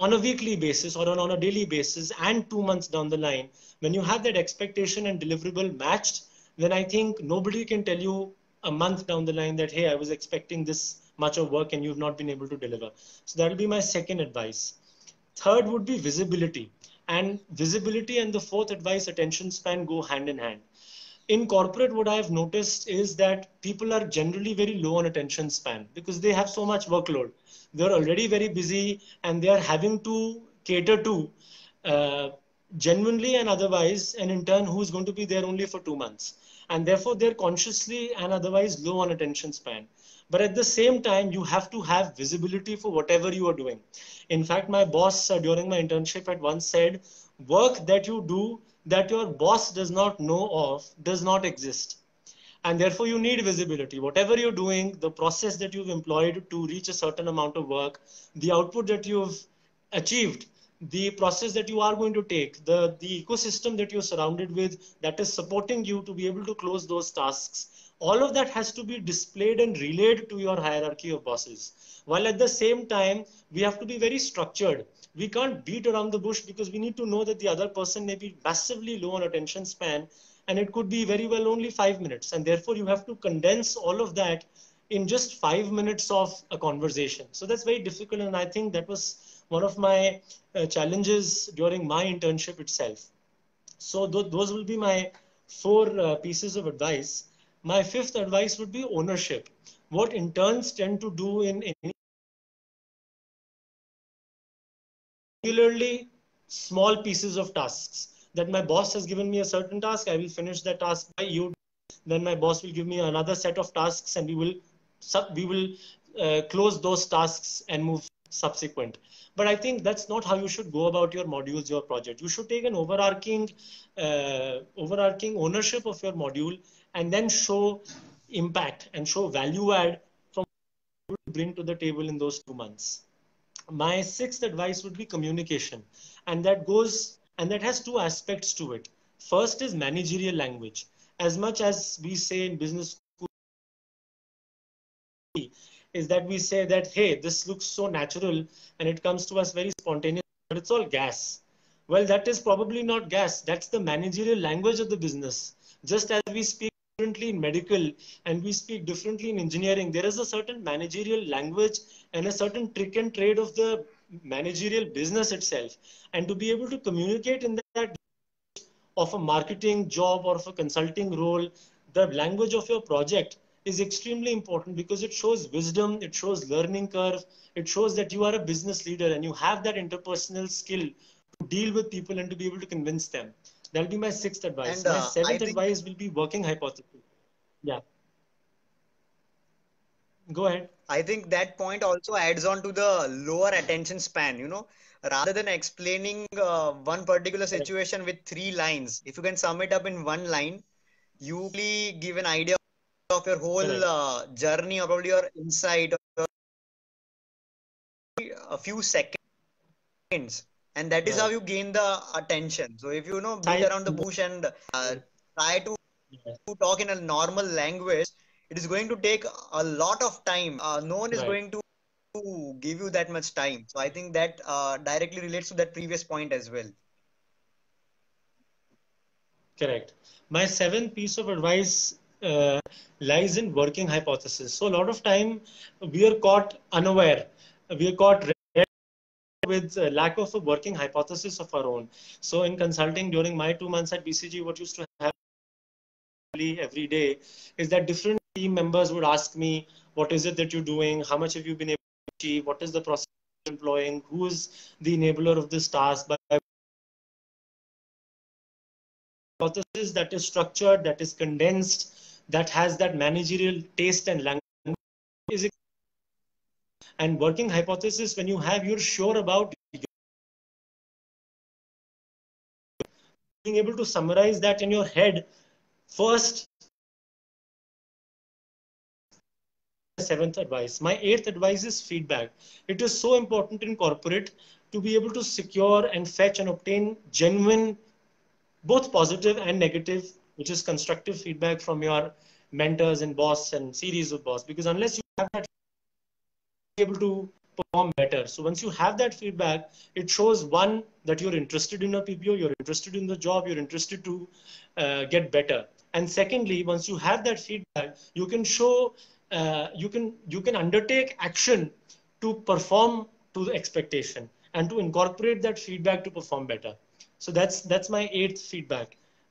on a weekly basis or on a daily basis and 2 months down the line, when you have that expectation and deliverable matched, then I think nobody can tell you a month down the line that, hey, I was expecting this much of work and you've not been able to deliver. So that'll be my second advice. Third would be visibility. And visibility and the fourth advice, attention span, go hand in hand. In corporate, what I've noticed is that people are generally very low on attention span because they have so much workload. They're already very busy and they are having to cater to uh, genuinely and otherwise an intern who's going to be there only for 2 months. And therefore, they're consciously and otherwise low on attention span. But at the same time, you have to have visibility for whatever you are doing. In fact, my boss during my internship had once said, work that you do that your boss does not know of does not exist. And therefore, you need visibility. Whatever you're doing, the process that you've employed to reach a certain amount of work, the output that you've achieved, the process that you are going to take, the ecosystem that you're surrounded with that is supporting you to be able to close those tasks, all of that has to be displayed and relayed to your hierarchy of bosses. While at the same time, we have to be very structured. We can't beat around the bush because we need to know that the other person may be massively low on attention span and it could be very well only 5 minutes. And therefore, you have to condense all of that in just 5 minutes of a conversation. So that's very difficult. And I think that was one of my challenges during my internship itself. So those will be my four pieces of advice. My fifth advice would be ownership. What interns tend to do in any regularly small pieces of tasks that my boss has given me a certain task, I will finish that task by you. then my boss will give me another set of tasks, and we will close those tasks and move subsequent. But I think that's not how you should go about your modules, your project. You should take an overarching ownership of your module, and then show impact and show value add from what you bring to the table in those 2 months. My sixth advice would be communication, and that has two aspects to it. First is managerial language. As much as we say in business school, is that we say that, hey, this looks so natural and it comes to us very spontaneous, but it's all gas. Well, that is probably not gas. That's the managerial language of the business. Just as we speak differently in medical and we speak differently in engineering, there is a certain managerial language and a certain trick and trade of the managerial business itself. And to be able to communicate in that of a marketing job or of a consulting role, the language of your project is extremely important, because it shows wisdom, it shows learning curve, it shows that you are a business leader and you have that interpersonal skill to deal with people and to be able to convince them. That'll be my sixth advice. And My I seventh think advice will be working hypothesis. Yeah, go ahead. I think that point also adds on to the lower attention span, rather than explaining one particular Correct. situation with 3 lines. If you can sum it up in one line, you really give an idea of your whole Correct. journey, or probably your insight, or a few seconds, and that is how Right. you gain the attention. So if you beat Silence. around the bush and try to Yeah. talk in a normal language, it is going to take a lot of time. No one is Right. going to give you that much time. So I think that directly relates to that previous point as well. Correct. My seventh piece of advice lies in working hypothesis. So a lot of time we are caught unaware. We are caught with lack of a working hypothesis of our own. So in consulting during my 2 months at BCG, what used to happen every day is that different team members would ask me, what is it that you're doing? How much have you been able to achieve? What is the process you're employing? Who is the enabler of this task? By hypothesis that is structured, that is condensed, that has that managerial taste and language is. And working hypothesis, when you have, you're sure about being able to summarize that in your head first. Seventh advice. My eighth advice is feedback. It is so important in corporate to be able to secure and fetch and obtain genuine, both positive and negative, which is constructive feedback from your mentors and boss and series of boss. Because unless you have that, able to perform better. So once you have that feedback, it shows, one, that you're interested in a PPO, you're interested in the job, you're interested to get better. And secondly, once you have that feedback, you can show, you can undertake action to perform to the expectation and to incorporate that feedback to perform better. So that's my eighth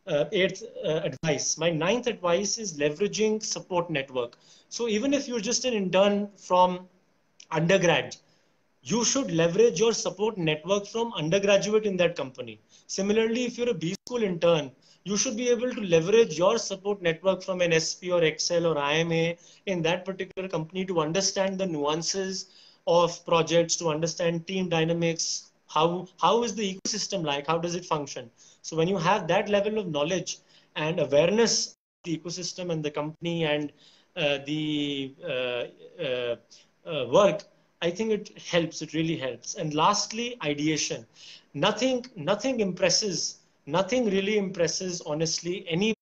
advice. My ninth advice is leveraging support network. So even if you're just an intern from undergrad, you should leverage your support network from undergraduate in that company. Similarly, if you're a B school intern, you should be able to leverage your support network from an SP or Excel or IMA in that particular company to understand the nuances of projects, to understand team dynamics, how is the ecosystem like, how does it function. So when you have that level of knowledge and awareness of the ecosystem and the company and the work, I think it helps. It really helps. And lastly, ideation. Nothing really impresses, honestly, any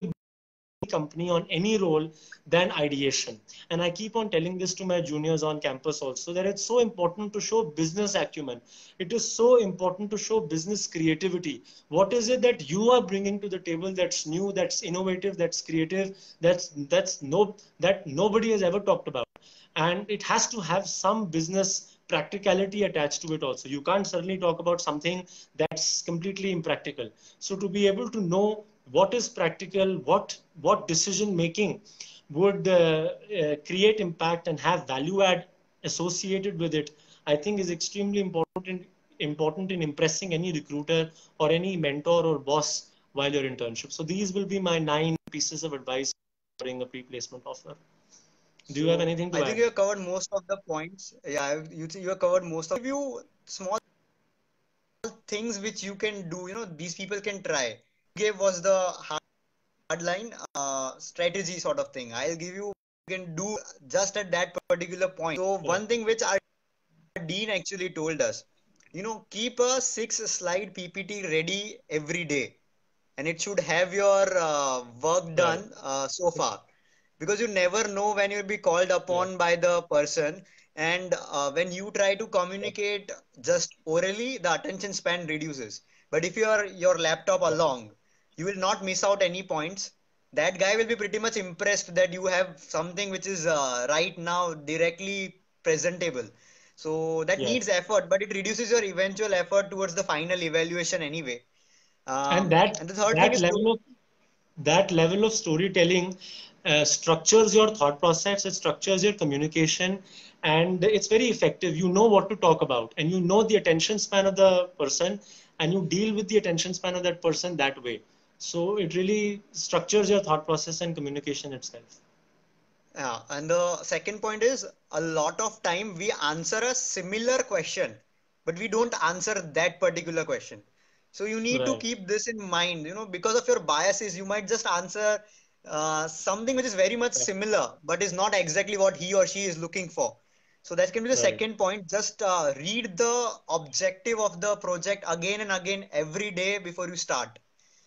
company on any role than ideation. And I keep on telling this to my juniors on campus also, that it's so important to show business acumen. It is so important to show business creativity. What is it that you are bringing to the table that's new, that's innovative, that's creative, that nobody has ever talked about? And it has to have some business practicality attached to it also. You can't certainly talk about something that's completely impractical. So to be able to know what is practical, what decision making would create impact and have value add associated with it, I think is extremely important in impressing any recruiter or any mentor or boss while your internship. So these will be my 9 pieces of advice a pre-placement offer. Do you have anything to I think add? you have covered most of the points. Yeah, you have covered most of. Give you small things which you can do. These people can try. Gave was the hard line strategy sort of thing. I'll give you can do just at that particular point. So Right. one thing which our dean actually told us, keep a 6-slide PPT ready every day, and it should have your work Right. done so far, because you never know when you'll be called Right. upon by the person. And when you try to Right. communicate just orally, the attention span reduces. But if you are your laptop Right. along, you will not miss out any points. That guy will be pretty much impressed that you have something which is right now directly presentable. So that needs Yes. effort, but it reduces your eventual effort towards the final evaluation anyway. And that And the third thing that is level of that level of storytelling structures your thought process, it structures your communication, and it's very effective. You know what to talk about, and you know the attention span of the person, and you deal with the attention span of that person that way. So it really structures your thought process and communication itself. Yeah, and the second point is a lot of time we answer a similar question, but we don't answer that particular question. So you need to Right. keep this in mind, because of your biases, you might just answer something which is very much Right. similar, but is not exactly what he or she is looking for. So that can be the Right. second point. Just read the objective of the project again and again every day before you start,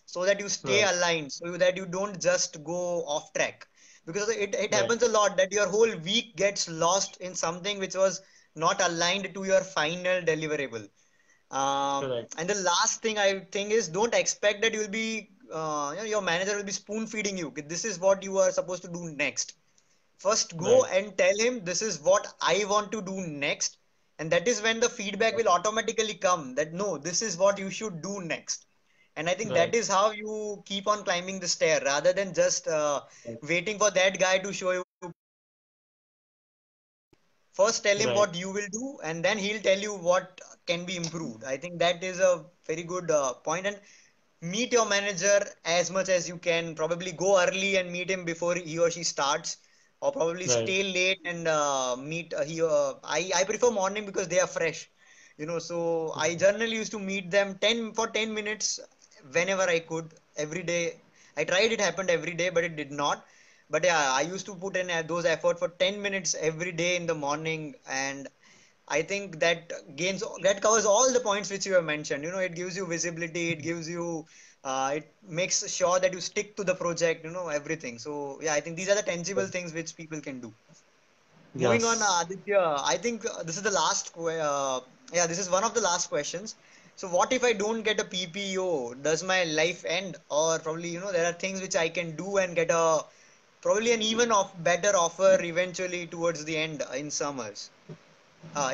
so that you stay Right. aligned, so that you don't just go off track. Because it Right. happens a lot that your whole week gets lost in something which was not aligned to your final deliverable. Correct. And the last thing I think is, don't expect that you'll be your manager will be spoon feeding you. This is what you are supposed to do next. First go Right. and tell him, this is what I want to do next. And that is when the feedback will automatically come, that no, this is what you should do next. And I think that Right. is how you keep on climbing the stair, rather than just Right. waiting for that guy to show you. First tell him Right. what you will do, and then he'll tell you what can be improved. I think that is a very good point. And meet your manager as much as you can. Probably go early and meet him before he or she starts, or probably Right. stay late and meet I prefer morning because they are fresh. So I generally used to meet them 10 minutes whenever I could every day. I tried, it happened every day, but it did not. But yeah, I used to put in those effort for 10 minutes every day in the morning. And I think that covers all the points which you have mentioned. It gives you visibility, it gives you, it makes sure that you stick to the project, everything. So yeah, I think these are the tangible things which people can do. Moving on, Yes. Aditya, I think this is the yeah, this is one of the last questions. So what if I don't get a PPO? Does my life end? Or probably, there are things which I can do and get probably an even better offer eventually towards the end in summers,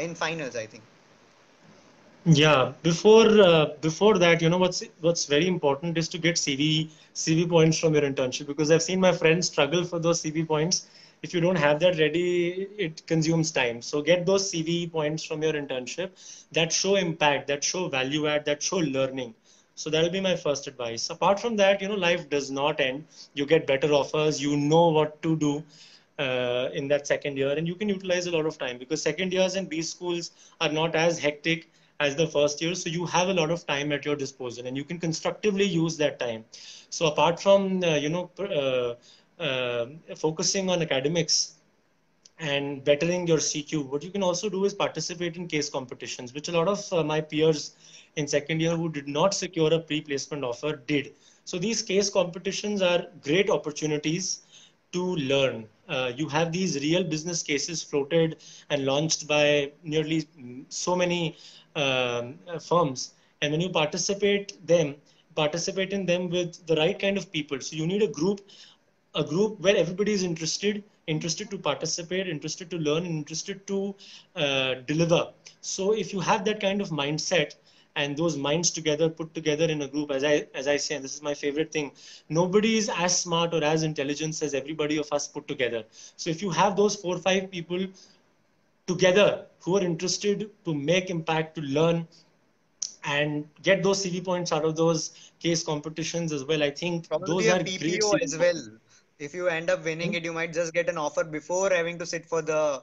in finals, I think. Yeah, before that, what's very important is to get CV points from your internship, because I've seen my friends struggle for those CV points. If you don't have that ready, it consumes time. So get those CV points from your internship that show impact, that show value add, that show learning. So that'll be my first advice. Apart from that, life does not end. You get better offers. You know what to do in that second year, and you can utilize a lot of time, because second years in B schools are not as hectic as the first year. So you have a lot of time at your disposal, and you can constructively use that time. So apart from focusing on academics and bettering your CQ, what you can also do is participate in case competitions, which a lot of my peers in second year who did not secure a pre-placement offer did. So these case competitions are great opportunities to learn. You have these real business cases floated and launched by nearly so many firms, and when you participate in them with the right kind of people. So you need a group where everybody is interested to participate, interested to learn, and interested to deliver. So if you have that kind of mindset, and those minds together, put together in a group, as I say, and this is my favorite thing, nobody is as smart or as intelligent as everybody of us put together. So if you have those 4 or 5 people together who are interested to make impact, to learn, and get those CV points out of those case competitions as well, I think Probably those a are great PPO CV as points. well. If you end up winning Hmm? it, you might just get an offer before having to sit for the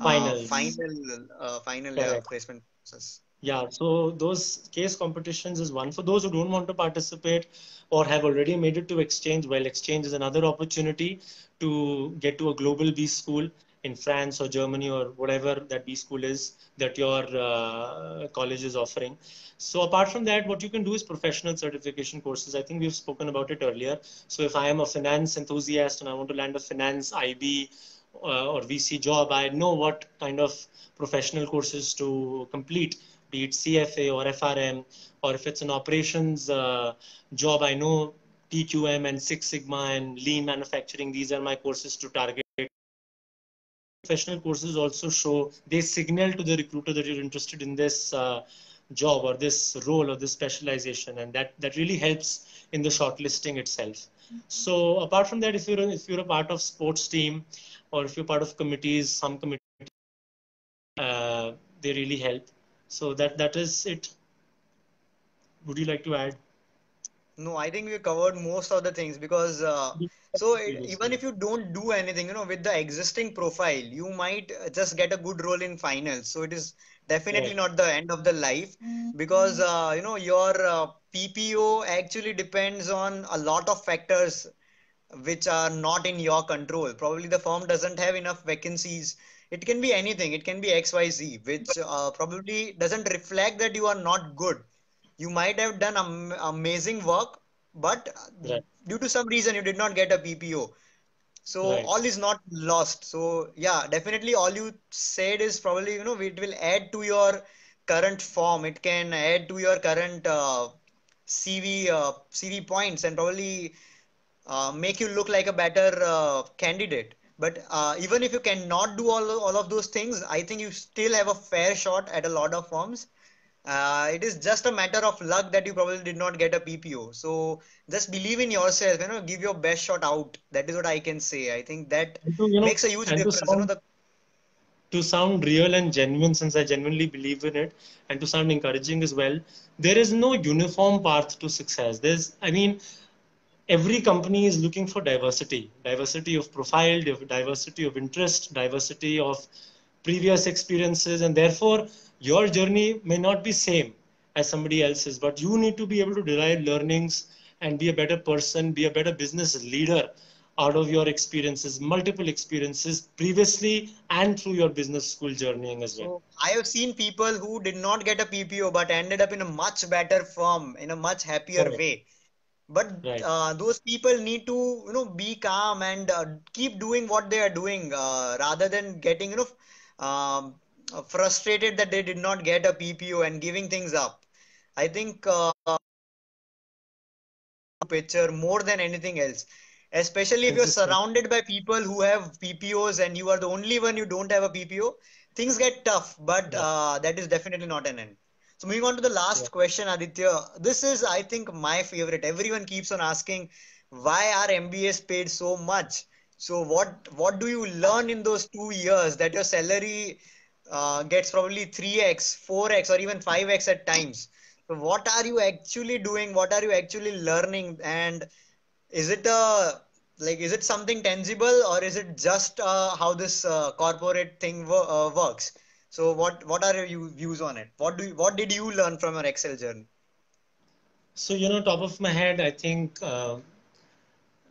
Finals. final Correct. placement process. Yeah, so those case competitions is one. For those who don't want to participate or have already made it to exchange, well, exchange is another opportunity to get to a global B school in France or Germany or whatever that B school is that your college is offering. So apart from that, what you can do is professional certification courses. I think we've spoken about it earlier. So if I am a finance enthusiast and I want to land a finance IB or VC job, I know what kind of professional courses to complete, be it CFA or FRM, or if it's an operations job, I know TQM and Six Sigma and lean manufacturing. These are my courses to target. Professional courses also show, they signal to the recruiter that you're interested in this job or this role or this specialization, and that really helps in the shortlisting itself. So apart from that, if you're a part of sports team or if you're part of committees, some committees they really help. So that is it. Would you like to add? No, I think we covered most of the things because even Previously. if you don't do anything, with the existing profile, you might just get a good role in finals. So it is definitely Right. not the end of the life because your PPO actually depends on a lot of factors which are not in your control. Probably the firm doesn't have enough vacancies. It can be anything. It can be XYZ, which probably doesn't reflect that you are not good. You might have done amazing work, but Right. due to some reason you did not get a PPO. So Right. all is not lost. So yeah, definitely all you said is probably, it will add to your current form. It can add to your current CV points and probably make you look like a better candidate. But even if you cannot do all of those things, I think you still have a fair shot at a lot of firms. It is just a matter of luck that you probably did not get a PPO. So just believe in yourself, give your best shot out. That is what I can say. I think that And to makes a huge and to difference. sound real and genuine, since I genuinely believe in it, and to sound encouraging as well, there is no uniform path to success. I mean, every company is looking for diversity of profile, diversity of interest, diversity of previous experiences, and therefore your journey may not be same as somebody else's, but you need to be able to derive learnings and be a better person, be a better business leader out of your experiences, multiple experiences previously and through your business school journeying as well. So I have seen people who did not get a PPO but ended up in a much better firm, in a much happier Correct. way. But Right. those people need to, be calm and keep doing what they are doing rather than getting, frustrated that they did not get a PPO and giving things up. I think picture more than anything else, especially if you're Consistent. surrounded by people who have PPOs and you are the only one you don't have a PPO, things get tough, but Yeah. that is definitely not an end. So moving on to the Yeah. last question, Aditya. This is, I think, my favorite. Everyone keeps on asking why are MBAs paid so much? So what do you learn in those 2 years that your salary gets probably 3x, 4x, or even 5x at times? So what are you actually doing? What are you actually learning? And is it is it something tangible or is it just how this corporate thing works? So what are your views on it? What did you learn from your Excel journey? So, top of my head, I think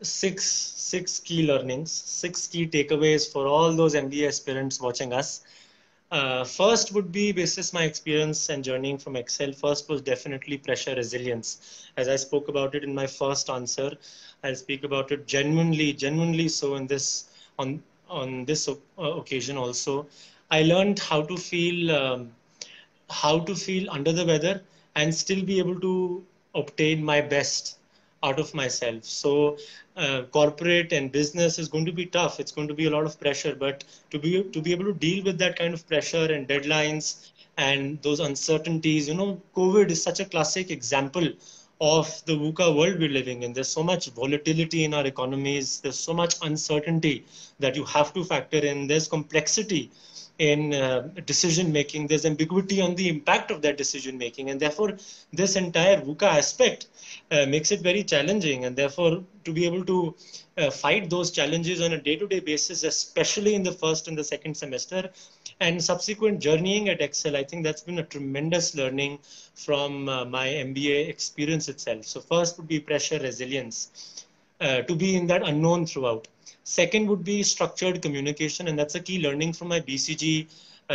six key learnings, six key takeaways for all those MBA aspirants watching us. First would be basis my experience and journeying from Excel. First was definitely pressure resilience. As I spoke about it in my first answer, I'll speak about it genuinely so in this on this occasion also. I learned how to feel under the weather and still be able to obtain my best out of myself. So, corporate and business is going to be tough. It's going to be a lot of pressure, but to be able to deal with that kind of pressure and deadlines and those uncertainties, COVID is such a classic example of the VUCA world we're living in. There's so much volatility in our economies. There's so much uncertainty that you have to factor in. There's complexity in decision making. There's ambiguity on the impact of that decision making, and therefore this entire VUCA aspect makes it very challenging. And therefore, to be able to fight those challenges on a day-to-day basis, especially in the first and the second semester, and subsequent journeying at Excel, I think that's been a tremendous learning from my MBA experience itself. So first would be pressure resilience, to be in that unknown throughout. Second would be structured communication, and that's a key learning from my BCG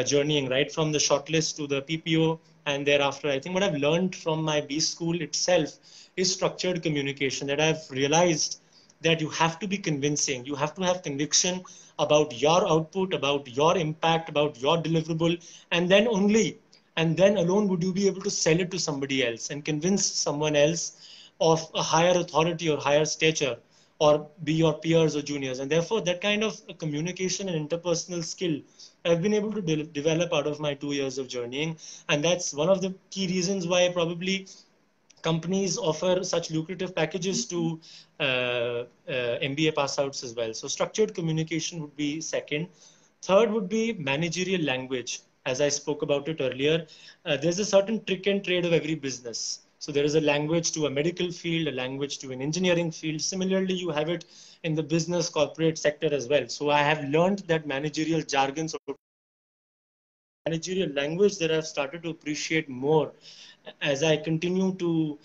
journeying, right from the shortlist to the PPO and thereafter. I think what I've learned from my B school itself is structured communication, that I've realized that you have to be convincing, you have to have conviction about your output, about your impact, about your deliverable, and then only, and then alone would you be able to sell it to somebody else and convince someone else of a higher authority or higher stature, or be your peers or juniors. And therefore, that kind of communication and interpersonal skill I've been able to develop out of my 2 years of journeying. And that's one of the key reasons why probably companies offer such lucrative packages to MBA pass outs as well. So structured communication would be second. Third would be managerial language. As I spoke about it earlier, there's a certain trick and trade of every business. So there is a language to a medical field, a language to an engineering field. Similarly, you have it in the business corporate sector as well. So I have learned that managerial jargons, managerial language, that I've started to appreciate more as I continue to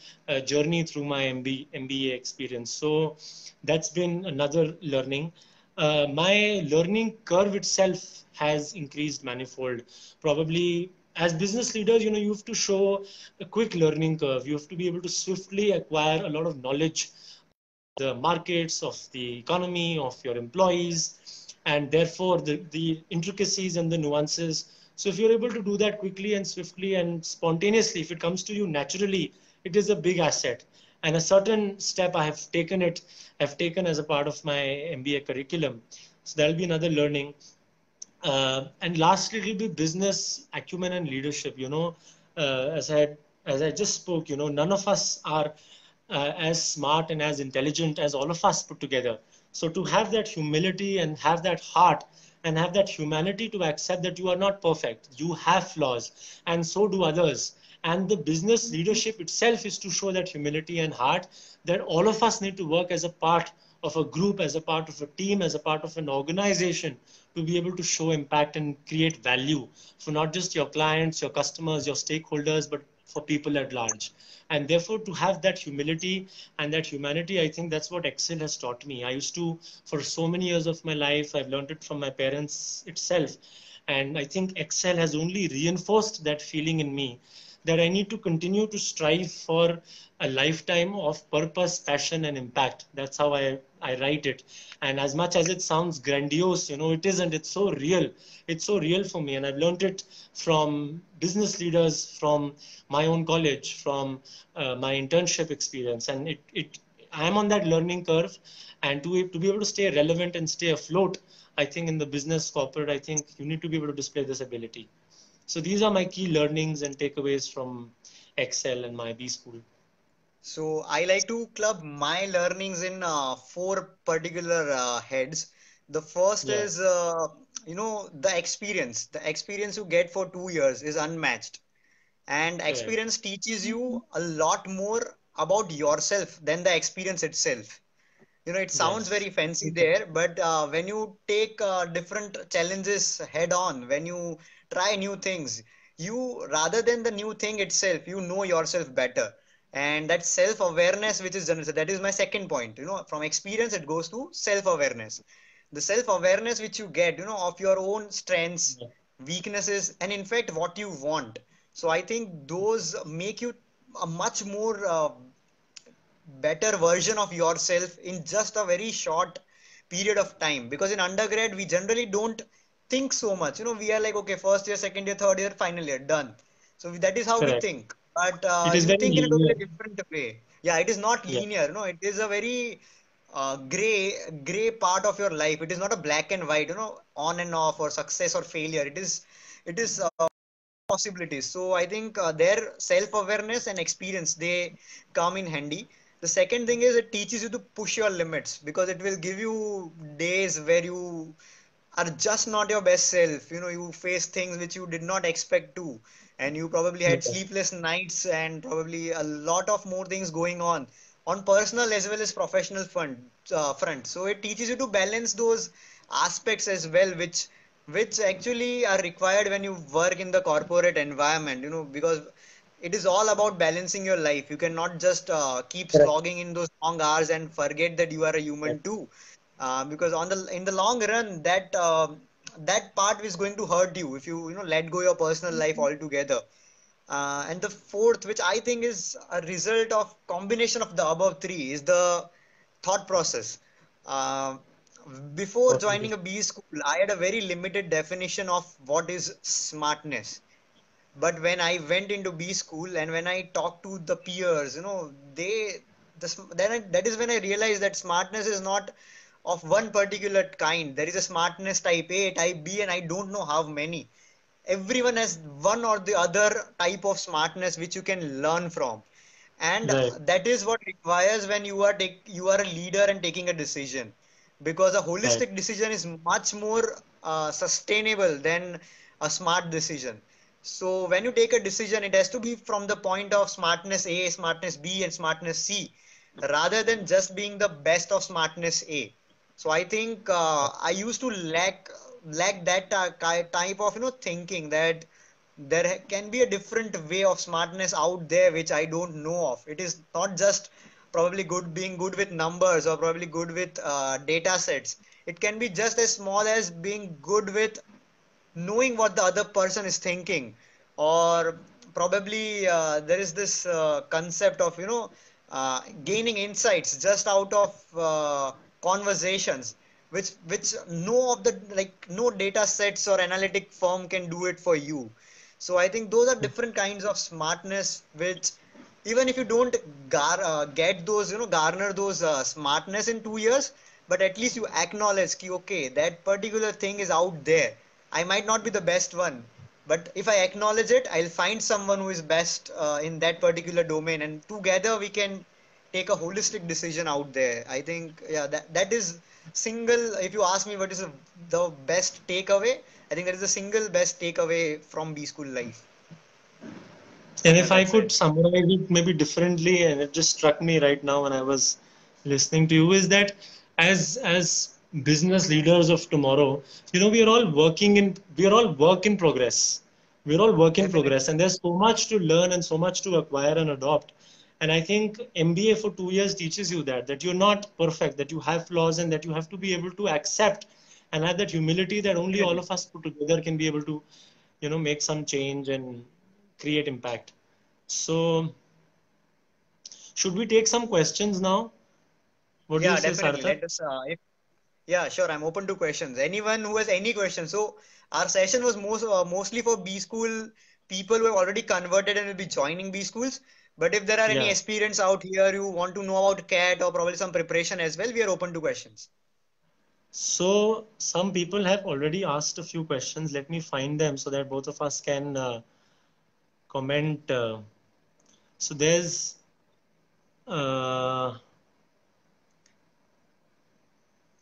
journey through my MBA experience. So that's been another learning. My learning curve itself has increased manifold. Probably as business leaders, you have to show a quick learning curve. You have to be able to swiftly acquire a lot of knowledge, the markets, of the economy, of your employees, and therefore the intricacies and the nuances. So if you're able to do that quickly and swiftly and spontaneously, if it comes to you naturally, it is a big asset. And a certain step I've taken as a part of my MBA curriculum. So that'll be another learning. And lastly, it will be business acumen and leadership. As I just spoke, none of us are as smart and as intelligent as all of us put together. So to have that humility and have that heart and have that humanity to accept that you are not perfect, you have flaws, and so do others. And the business leadership itself is to show that humility and heart, that all of us need to work as a part of a group, as a part of a team, as a part of an organization, to be able to show impact and create value for not just your clients, your customers, your stakeholders, but for people at large. And therefore, to have that humility and that humanity, I think that's what Excel has taught me. I used to, for so many years of my life, I've learned it from my parents itself. And I think Excel has only reinforced that feeling in me, that I need to continue to strive for a lifetime of purpose, passion, and impact. That's how I write it. And as much as it sounds grandiose, it isn't. It's so real. It's so real for me. And I've learned it from business leaders, from my own college, from my internship experience. And I am on that learning curve. And to be able to stay relevant and stay afloat, I think in the business corporate, I think you need to be able to display this ability. So these are my key learnings and takeaways from Excel and my B school. So I like to club my learnings in four particular heads. The first Yeah, is, the experience. The experience you get for 2 years is unmatched. And correct. experience teaches you a lot more about yourself than the experience itself. It sounds Yes, very fancy there, but when you take different challenges head on, when you try new things, you, rather than the new thing itself, you know yourself better. And that self awareness, which is generated, that is my second point. From experience, it goes to self awareness. The self awareness which you get, of your own strengths, yeah, weaknesses, and in fact, what you want. So I think those make you a much more better version of yourself in just a very short period of time, because in undergrad we generally don't think so much. We are like, okay, first year, second year, third year, final year, done. So that is how we correct. think, but It is you very think in a linear. totally different way. Yeah, it is not Yeah, linear. No, it is a very gray part of your life. It is not a black and white, on and off, or success or failure. It is possibilities. So I think their self-awareness and experience, they come in handy. The second thing is, it teaches you to push your limits, because it will give you days where you are just not your best self. You know, you face things which you did not expect to, and you probably Yeah. had sleepless nights and probably a lot of more things going on personal as well as professional front. So it teaches you to balance those aspects as well, which actually are required when you work in the corporate environment. You know, because it is all about balancing your life. You cannot just keep Correct. slogging in those long hours and forget that you are a human too, because on the in the long run that part is going to hurt you if you let go your personal life altogether. And the fourth, which I think is a result of combination of the above three, is the thought process. uh, Before Totally. joining a B school, I had a very limited definition of what is smartness. But when I went into B school and when I talked to the peers, that is when I realized that smartness is not of one particular kind. There is a smartness type A, type B, and I don't know how many. Everyone has one or the other type of smartness which you can learn from, and Right. that is what requires when you are a leader and taking a decision, because a Right. holistic decision is much more sustainable than a smart decision. So when you take a decision, it has to be from the point of smartness A, smartness B, and smartness C, rather than just being the best of smartness A. So I think I used to lack that type of thinking, that there can be a different way of smartness out there which I don't know of. It is not just probably being good with numbers or probably good with data sets. It can be just as small as being good with knowing what the other person is thinking, or probably there is this concept of gaining insights just out of conversations, which no of the like no data sets or analytic firm can do it for you. So I think those are different kinds of smartness, which even if you don't get those, garner those smartness in 2 years, but at least you acknowledge ki, okay, that particular thing is out there. I might not be the best one, but if I acknowledge it, I'll find someone who is best in that particular domain, and together we can take a holistic decision out there. I think, yeah, that is single. If you ask me what is the best takeaway, I think that is the single best takeaway from B school life. And Yeah, if I that's could it. summarize it maybe differently, and it just struck me right now when I was listening to you, is that as business leaders of tomorrow, we are all work in progress. We're all work in progress, Definitely. and there's so much to learn and so much to acquire and adopt. And I think MBA for 2 years teaches you that you're not perfect, that you have flaws, and that you have to be able to accept and have that humility that only all Definitely. of us put together can be able to, make some change and create impact. So, should we take some questions now? What do you Yeah, say, definitely. Sarthak? Let us. Yeah, sure. I'm open to questions. Anyone who has any questions. So our session was mostly for B school people who have already converted and will be joining B schools. But if there are any Yeah. aspirants out here who want to know about CAT or probably some preparation as well, we are open to questions. So, some people have already asked a few questions. Let me find them so that both of us can comment. So, there's uh,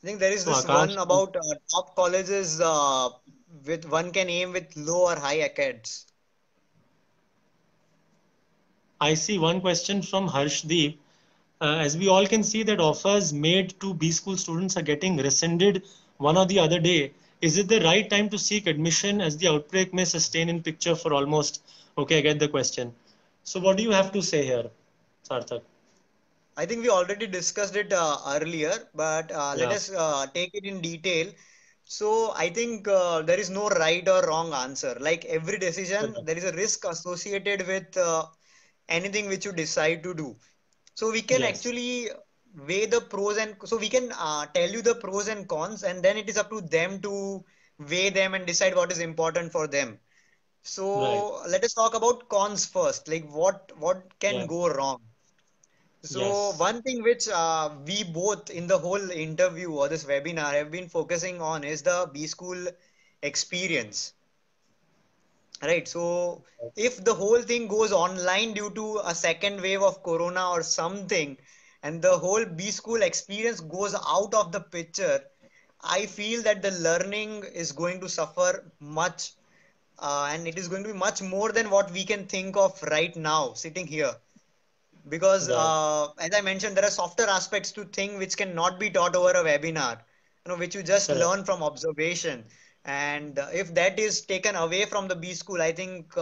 I think there is so this one Akash. about top colleges with one can aim with low or high ACADS. I see one question from Harshdeep. As we all can see that offers made to B school students are getting rescinded one or the other day. Is it the right time to seek admission as the outbreak may sustain in picture for almost? Okay, I get the question. So what do you have to say here, Sarthak? I think we already discussed it earlier, but let Yeah. us take it in detail. So I think there is no right or wrong answer. Like every decision, Correct. there is a risk associated with anything which you decide to do. So we can Yes. actually weigh the pros and so we can tell you the pros and cons, and then it is up to them to weigh them and decide what is important for them. Right. So let us talk about cons first. Like what can Yeah. go wrong? So Yes. one thing which we both in the whole interview or this webinar have been focusing on is the B school experience, right? So if the whole thing goes online due to a second wave of corona or something, and the whole B school experience goes out of the picture, I feel that the learning is going to suffer much, and it is going to be much more than what we can think of right now, sitting here. Because, Right. as I mentioned, there are softer aspects to thing which cannot be taught over a webinar, which you just Correct. learn from observation. And if that is taken away from the B school, I think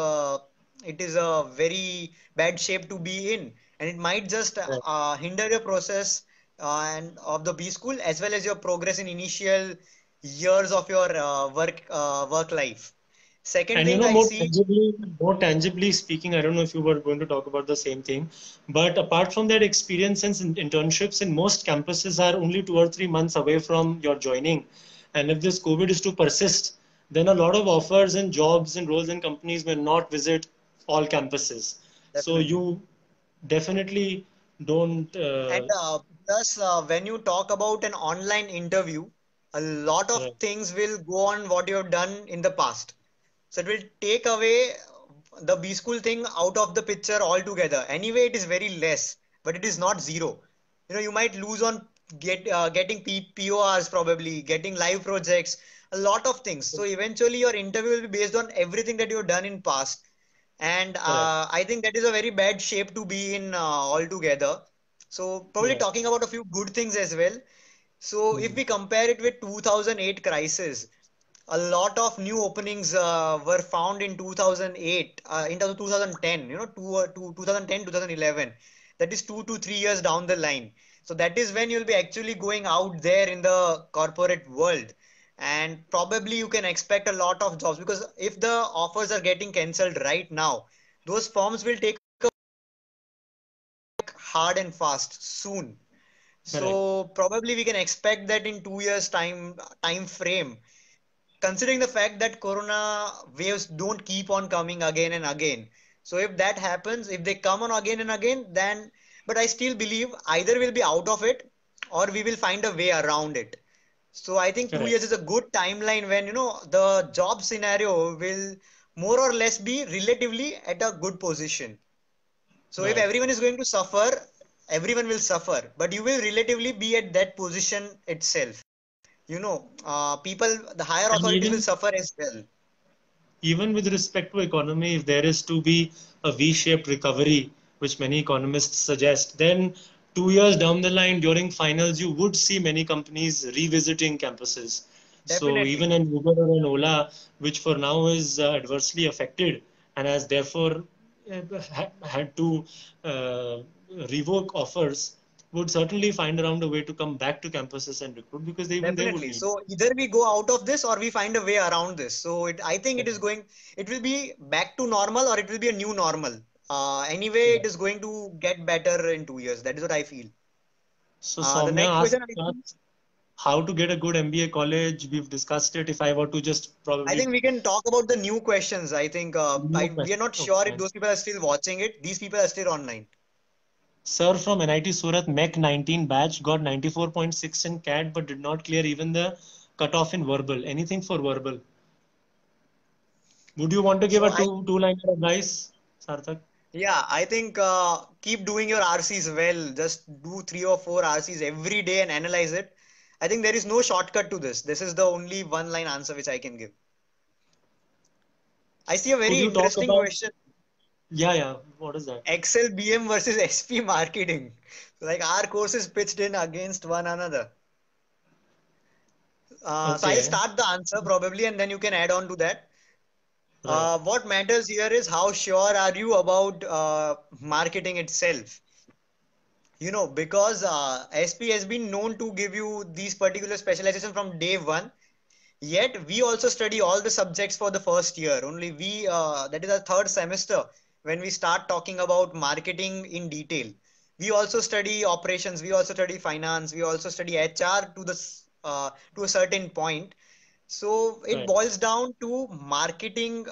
it is a very bad shape to be in, and it might just Right. hinder your process and of the B school as well as your progress in initial years of your work life. Second And thing I see. more tangibly speaking, I don't know if you were going to talk about the same thing, but apart from that, experience and internships in most campuses are only 2 or 3 months away from your joining. And if this COVID is to persist, then a lot of offers and jobs and roles in companies will not visit all campuses. So Definitely. you definitely don't. And plus, when you talk about an online interview, a lot of Right, things will go on what you have done in the past. So it will take away the B school thing out of the picture altogether. Anyway, it is very less, but it is not zero. You might lose on getting PORs, probably getting live projects, a lot of things. So eventually, your interview will be based on everything that you've done in past, and correct. I think that is a very bad shape to be in altogether. So probably Right. talking about a few good things as well. So if Hmm. we compare it with 2008 crisis, a lot of new openings were found in 2008, into 2010, 2010, 2011. That is 2 to 3 years down the line. So that is when you'll be actually going out there in the corporate world. And probably you can expect a lot of jobs because if the offers are getting cancelled right now, those firms will take hard and fast soon. Correct. So probably we can expect that in 2 years time frame, considering the fact that corona waves don't keep on coming again and again. So if that happens, if they come on again and again, then but I still believe either we'll be out of it or we will find a way around it. So I think 2 years Correct. is a good timeline when the job scenario will more or less be relatively at a good position. So if Right. everyone is going to suffer, everyone will suffer, but you will relatively be at that position itself. People, the higher And authorities will suffer as well. even with respect to economy, if there is to be a V-shaped recovery, which many economists suggest, then 2 years down the line during finals, you would see many companies revisiting campuses. So even Definitely. an Uber or an Ola, which for now is adversely affected and has therefore had to uh, revoke offers, would certainly find around a way to come back to campuses and recruit because even they would Definitely. need. So either we go out of this or we find a way around this. So I think it will be back to normal or it will be a new normal. Anyway, Yeah. it is going to get better in 2 years. That is what I feel. So The Soumya next asked question, us how to get a good MBA college. We've discussed it. If I were to just I probably think we can talk about the new questions. I think new we are question. not Okay, sure if fine. those people are still watching it. These people are still online. Sir from NIT Surat MEC 19 batch got 94.6 in CAT but did not clear even the cutoff in verbal. Anything for verbal? Would you want to give So a two-liner advice, Sarthak? yeah, I think keep doing your RCs well. Just do 3 or 4 RCs every day and analyze it. I think there is no shortcut to this. This is the only one line answer which I can give. I see a Could very you talk interesting about? question. Yeah, yeah. What is that? Excel BM versus SP marketing. Like our courses pitched in against one another. So I'll Okay. start the answer probably and then you can add on to that. Right. What matters here is how sure are you about marketing itself? Because SP has been known to give you these particular specialization from day one. Yet we also study all the subjects for the first year. Only that is our third semester when we start talking about marketing in detail. We also study operations. We also study finance. We also study HR to a certain point. So it Right. boils down to marketing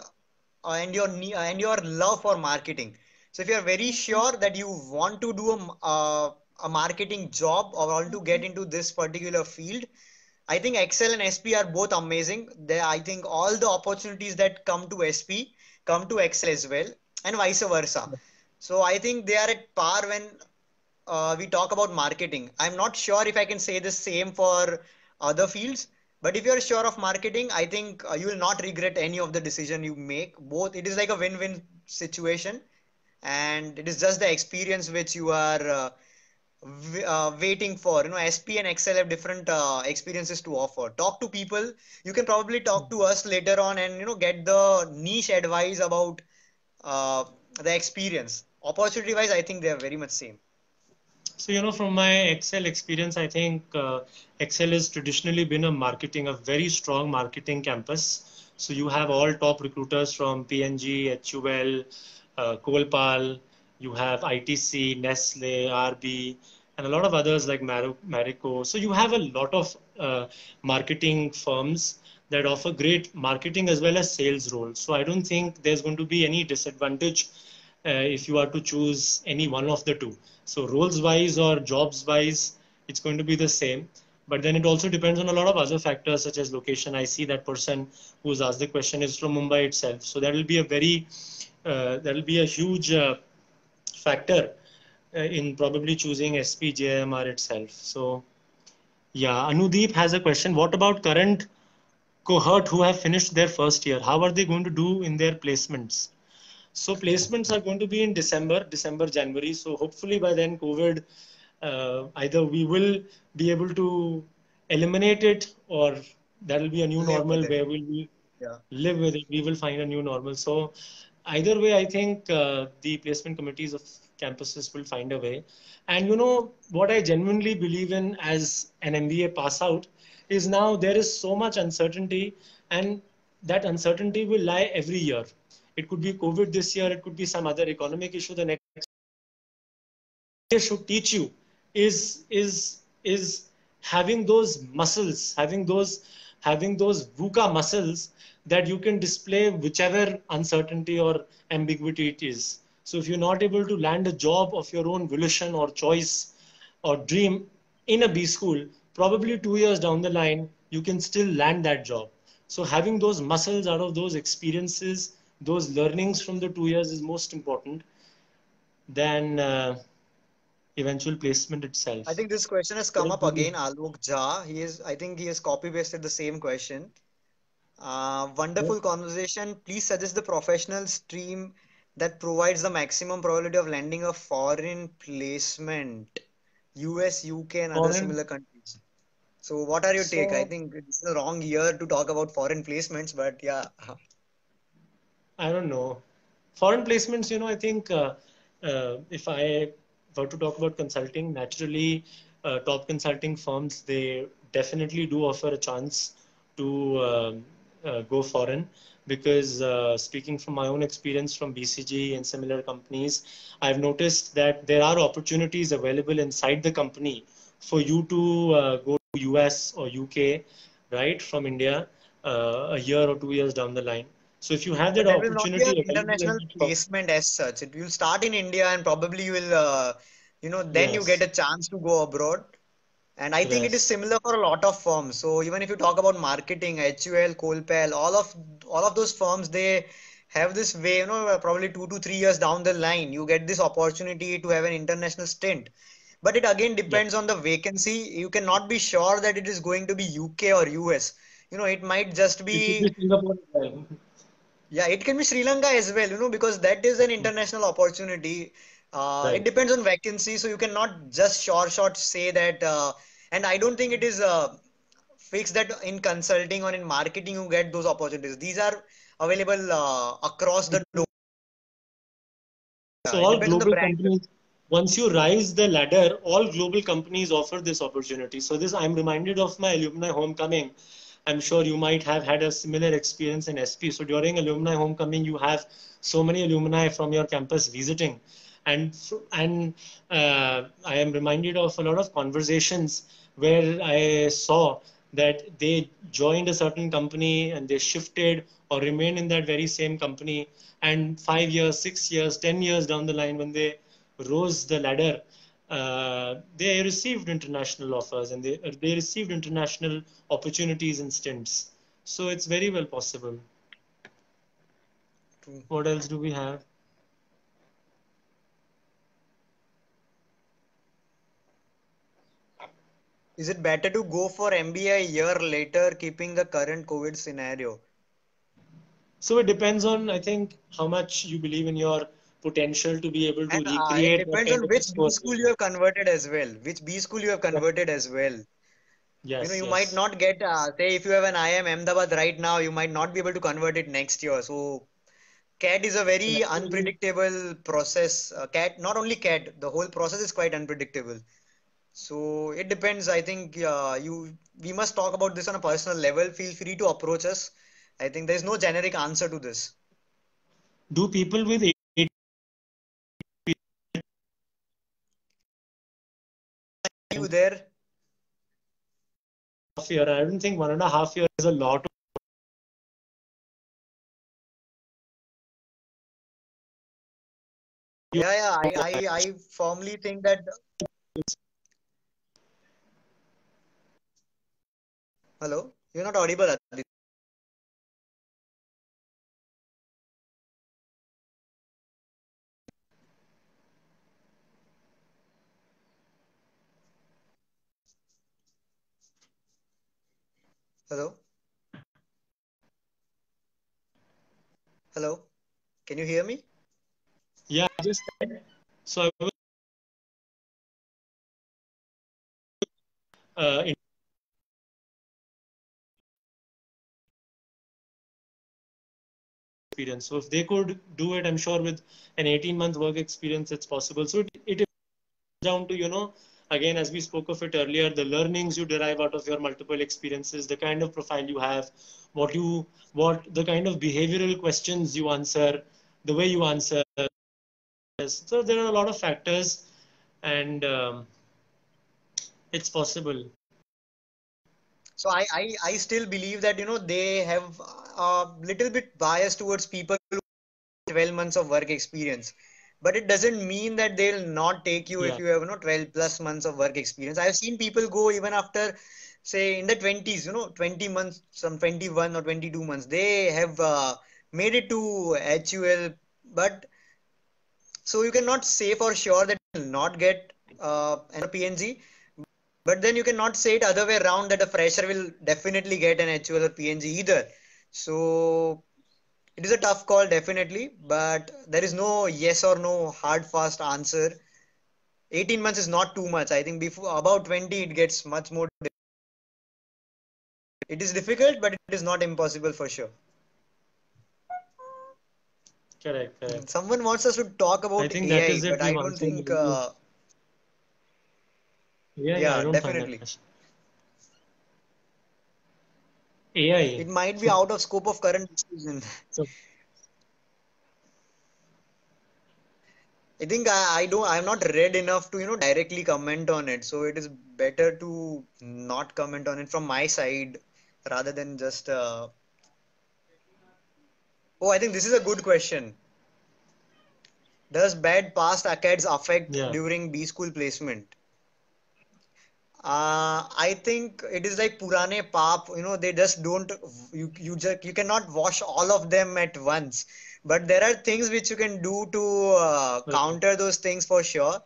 and your love for marketing. So if you are very sure that you want to do a marketing job or want to get into this particular field, I think Excel and SP are both amazing. I think all the opportunities that come to SP come to Excel as well, and vice versa. So I think they are at par when we talk about marketing. I'm not sure if I can say the same for other fields, But if you're sure of marketing, I think you will not regret any of the decision you make. Both, it is like a win-win situation, and it is just the experience which you are waiting for. You know, SP and Excel have different experiences to offer. Talk to people. You can probably talk to us later on, and get the niche advice about uh, the experience. Opportunity wise, I think they are very much same. So, from my Excel experience, I think Excel has traditionally been a very strong marketing campus. So you have all top recruiters from P&G, HUL, Colpal, you have ITC, Nestle, RB, and a lot of others like Marico. So you have a lot of marketing firms that offer great marketing as well as sales roles. So I don't think there's going to be any disadvantage if you are to choose any one of the two. So roles wise or jobs wise, it's going to be the same. But then it also depends on a lot of other factors such as location. I see that person who's asked the question is from Mumbai itself. So that will be a huge factor in probably choosing SPJMR itself. So yeah, Anudeep has a question. What about current cohort who have finished their first year? How are they going to do in their placements? So placements are going to be in December, January. So hopefully by then, COVID, either we will be able to eliminate it, or that will be a new Live with normal it. where we'll Yeah. live with it. We will find a new normal. So either way, I think the placement committees of campuses will find a way. And what I genuinely believe in as an MBA pass out is now there is so much uncertainty, and that uncertainty will lie every year. It could be COVID this year, it could be some other economic issue the next year. Should teach you is having those muscles, having those VUCA muscles that you can display whichever uncertainty or ambiguity it is. So if you're not able to land a job of your own volition or choice or dream in a B school, probably 2 years down the line, you can still land that job. So having those muscles out of those experiences, those learnings from the 2 years is most important than eventual placement I itself. think this question has come What up do you- again. Alok Jha, I think he has copy pasted the same question. Wonderful conversation. Please suggest the professional stream that provides the maximum probability of landing a foreign placement, US, UK, and other Foreign. similar countries. So, what are your take? I So think it's the wrong year to talk about foreign placements, but yeah. I don't know. Foreign placements, I think if I were to talk about consulting, naturally, top consulting firms, they definitely do offer a chance to go foreign because speaking from my own experience from BCG and similar companies, I've noticed that there are opportunities available inside the company for you to go to US or UK, right, from India a year or 2 years down the line. So if you have But that that will not be an opportunity available in international the top, placement as such. It will start in India and probably you will, then you get yes, a chance to go abroad. And I think it is yes, similar for a lot of firms. So even if you talk about marketing, HUL, Colpal, all of those firms, they have this way, probably 2 to 3 years down the line, you get this opportunity to have an international stint. But it again yeah. depends on the vacancy. You cannot be sure that it is going to be UK or US. It might just It could be be, Singapore as well. yeah, it can be Sri Lanka as well, because that is an international opportunity. It Right. depends on vacancy, so you cannot just short say that. And I don't think it is fixed that in consulting or in marketing you get those opportunities. These are available across the door. So It all depends on the global brand. companies, once you rise the ladder, all global companies offer this opportunity. So this, I'm reminded of my alumni homecoming. I'm sure you might have had a similar experience in SP. So during alumni homecoming, you have so many alumni from your campus visiting, and I am reminded of a lot of conversations where I saw that they joined a certain company and they shifted or remained in that very same company, and 5 years, 6 years, 10 years down the line, when they rose the ladder, they received international offers and they received international opportunities and stints. So it's very well possible. What else do we have? Is it better to go for MBA a year later, keeping the current COVID scenario? So it depends on, I think, how much you believe in your potential to be able to And it recreate that depends kind on of a which B score. school you have converted as well. Which B school you have converted as well. Yes, You might yes. not get, say, if you have an IIM Ahmedabad right now, you might not be able to convert it next year. So CAT is a So very naturally, unpredictable process. CAT, not only CAT, the whole process is quite unpredictable. So it depends. I think we must talk about this on a personal level. Feel free to approach us. I think there's no generic answer to this. do people with You there? half year, I don't think 1.5 years is a lot. Yeah, yeah. I firmly think that. Hello, you're not audible, Aditya. Hello, hello. Can you hear me? Yeah, I just said. So I was in experience. So if they could do it, I'm sure with an 18-month work experience, it's possible. So it is down to, again, as we spoke of it earlier, the learnings you derive out of your multiple experiences, the kind of profile you have, what the kind of behavioral questions you answer, the way you answer. So there are a lot of factors, and it's possible. So I still believe that they have a little bit bias towards people who have 12 months of work experience. But it doesn't mean that they'll not take you if Yeah. you have 12 plus months of work experience. I've seen people go even after, say, in the 20s, 20 months, some 21 or 22 months. They have made it to HUL, but so you cannot say for sure that you will not get an PNG. But then you cannot say it other way around that a fresher will definitely get an HUL or PNG either. So it is a tough call, definitely, but there is no yes or no hard fast answer. 18 months is not too much. I think before about 20, it gets much more. It is difficult, but it is not impossible for sure. Correct, correct. Someone wants us to talk I about think that AI, is it. but We've I don't answered. think, Yeah, I yeah, don't find that definitely. question. AI. It might be out of scope of current discussion. So I think I'm not read enough to, directly comment on it. So it is better to not comment on it from my side rather than just, oh, I think this is a good question. Does bad past accads affect yeah, during B school placement? I think it is like Purane Paap, they just don't, you cannot wash all of them at once. But there are things which you can do to right. counter those things for sure.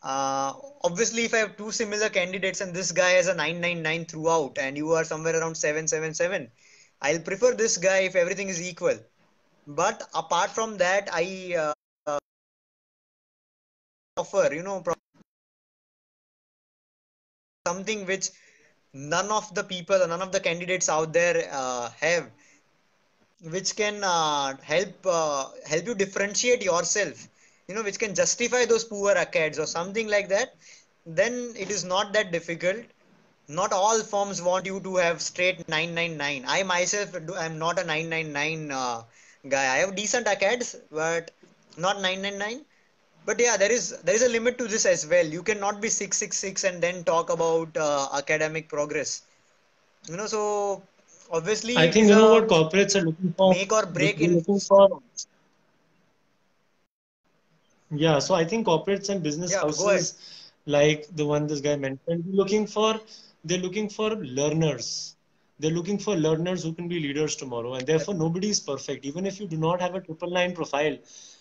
Uh, Obviously, if I have two similar candidates and this guy has a 999 throughout and you are somewhere around 777, I'll prefer this guy if everything is equal. But apart from that, I offer, something which none of the people or none of the candidates out there have, which can help you differentiate yourself, which can justify those poor acads or something like that. Then it is not that difficult. Not all firms want you to have straight 999. I myself I'm not a 999 guy. I have decent acads, but not 999. But yeah, there is a limit to this as well. You cannot be 666 and then talk about academic progress. So obviously I it think is you know a what corporates are looking for. make or break They're in looking some for. firms. Yeah, so I think corporates and business Yeah, go ahead. houses, like the one this guy mentioned, they're looking for learners. They're looking for learners who can be leaders tomorrow, and therefore nobody is perfect. Even if you do not have a 999 profile,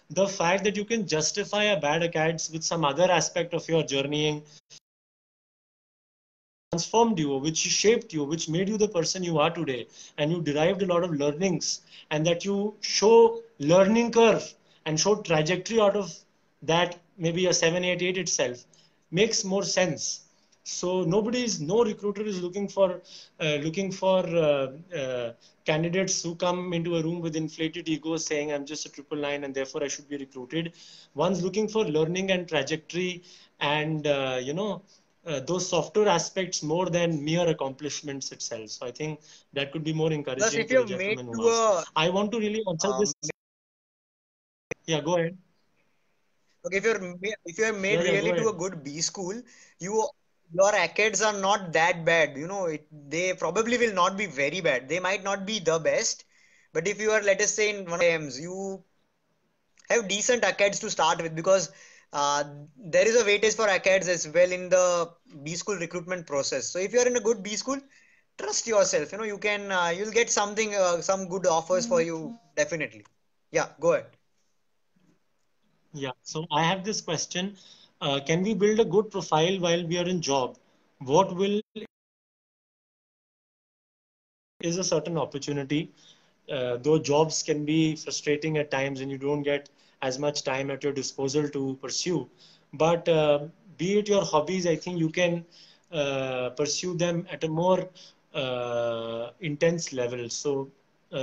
the fact that you can justify a bad acads with some other aspect of your journeying transformed you, which shaped you, which made you the person you are today, and you derived a lot of learnings, and that you show learning curve and show trajectory out of that, maybe a 788 itself, makes more sense. So no recruiter is looking for candidates who come into a room with inflated egos saying I'm just a 999 and therefore I should be recruited. One's looking for learning and trajectory and those software aspects more than mere accomplishments itself. So I think that could be more Plus, encouraging if to the you're made gentleman who to asked. a I want to really answer um, this. Yeah, go ahead. okay, if you're Yeah, made yeah, go really to a ahead. good B school, you your acades are not that bad. You know, they probably will not be very bad. They might not be the best, but if you are, let us say, in one of the IIMs, you have decent acades to start with because uh, there is a weightage for acades as well in the B school recruitment process. So if you are in a good B school, trust yourself. You know, you'll get something, some good offers for you definitely. Yeah, go ahead. Yeah. So I have this question. Can we build a good profile while we are in job? What will is a certain opportunity. Though jobs can be frustrating at times and you don't get as much time at your disposal to pursue. But be it your hobbies, I think you can pursue them at a more intense level. So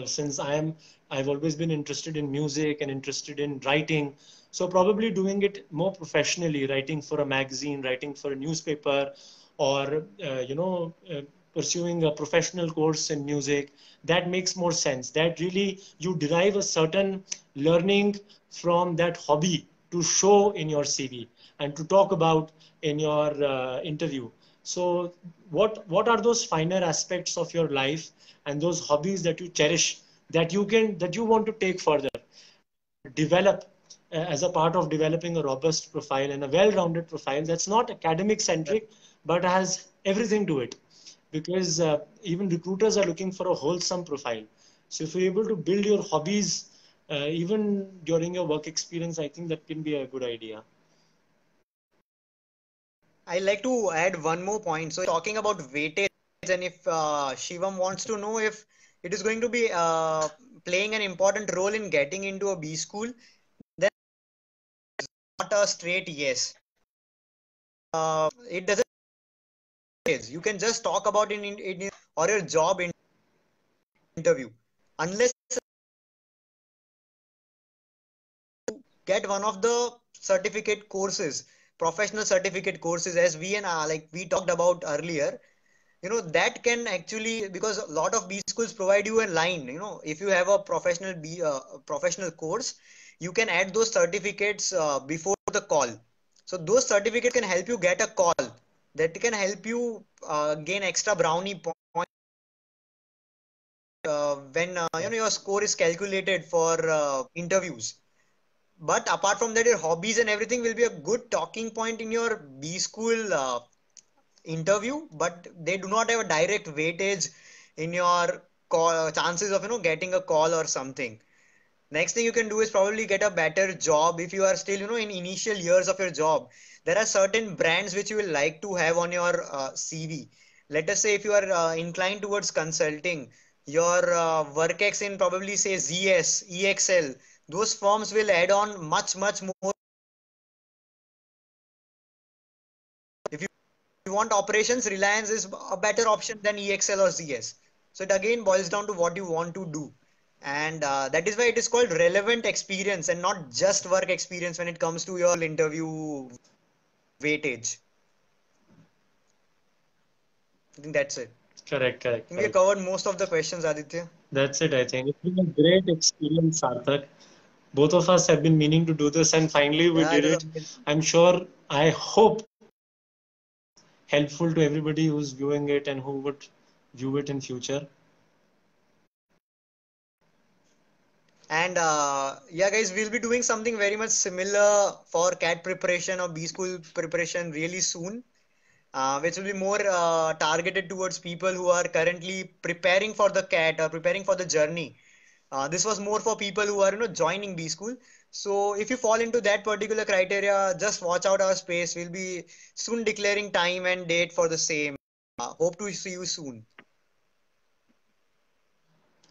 since I've always been interested in music and interested in writing. So probably doing it more professionally, writing for a magazine, writing for a newspaper, or pursuing a professional course in music, that makes more sense. That really you derive a certain learning from that hobby to show in your CV and to talk about in your interview. So what are those finer aspects of your life and those hobbies that you cherish, that you want to take further, develop as a part of developing a robust profile and a well-rounded profile that's not academic centric but has everything to it, because even recruiters are looking for a wholesome profile. So if you're able to build your hobbies even during your work experience, I think that can be a good idea. I like to add one more point. So talking about weightage, and if Shivam wants to know if it is going to be playing an important role in getting into a B school, then not a straight yes. It doesn't. You can just talk about in or your job interview, unless get one of the certificate courses, professional certificate courses, as we and like we talked about earlier. You know that can actually, because a lot of B schools provide you a line. You know, if you have a professional course, you can add those certificates before the call. So those certificates can help you get a call, that can help you gain extra brownie points when your score is calculated for interviews. But apart from that, your hobbies and everything will be a good talking point in your B school interview, but they do not have a direct weightage in your call, chances of getting a call or something. Next thing you can do is probably get a better job if you are still in initial years of your job. There are certain brands which you will like to have on your CV. Let us say if you are inclined towards consulting, your work in probably say ZS, EXL, those firms will add on much more. If you want operations, Reliance is a better option than EXL or ZS. So it again boils down to what you want to do. And that is why it is called relevant experience and not just work experience when it comes to your interview weightage. I think that's it. Correct, I correct, think we have correct. covered most of the questions, Aditya. That's it. I think it's been a great experience, Sarthak. Both of us have been meaning to do this and finally we Yeah, it did was it. amazing. I'm sure, I hope, helpful to everybody who's viewing it and who would view it in future. And yeah, guys, we'll be doing something very much similar for CAT preparation or B school preparation really soon, which will be more targeted towards people who are currently preparing for the CAT or preparing for the journey. This was more for people who are joining B school. So if you fall into that particular criteria, just watch out our space. We'll be soon declaring time and date for the same. Hope to see you soon.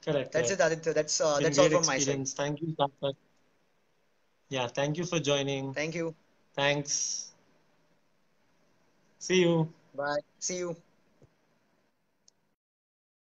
Correct, That's it, correct. Aditya. Been That's all great from my side. experience. Thank you, Sampath. Yeah, thank you for joining. Thank you. Thanks. See you. Bye. See you.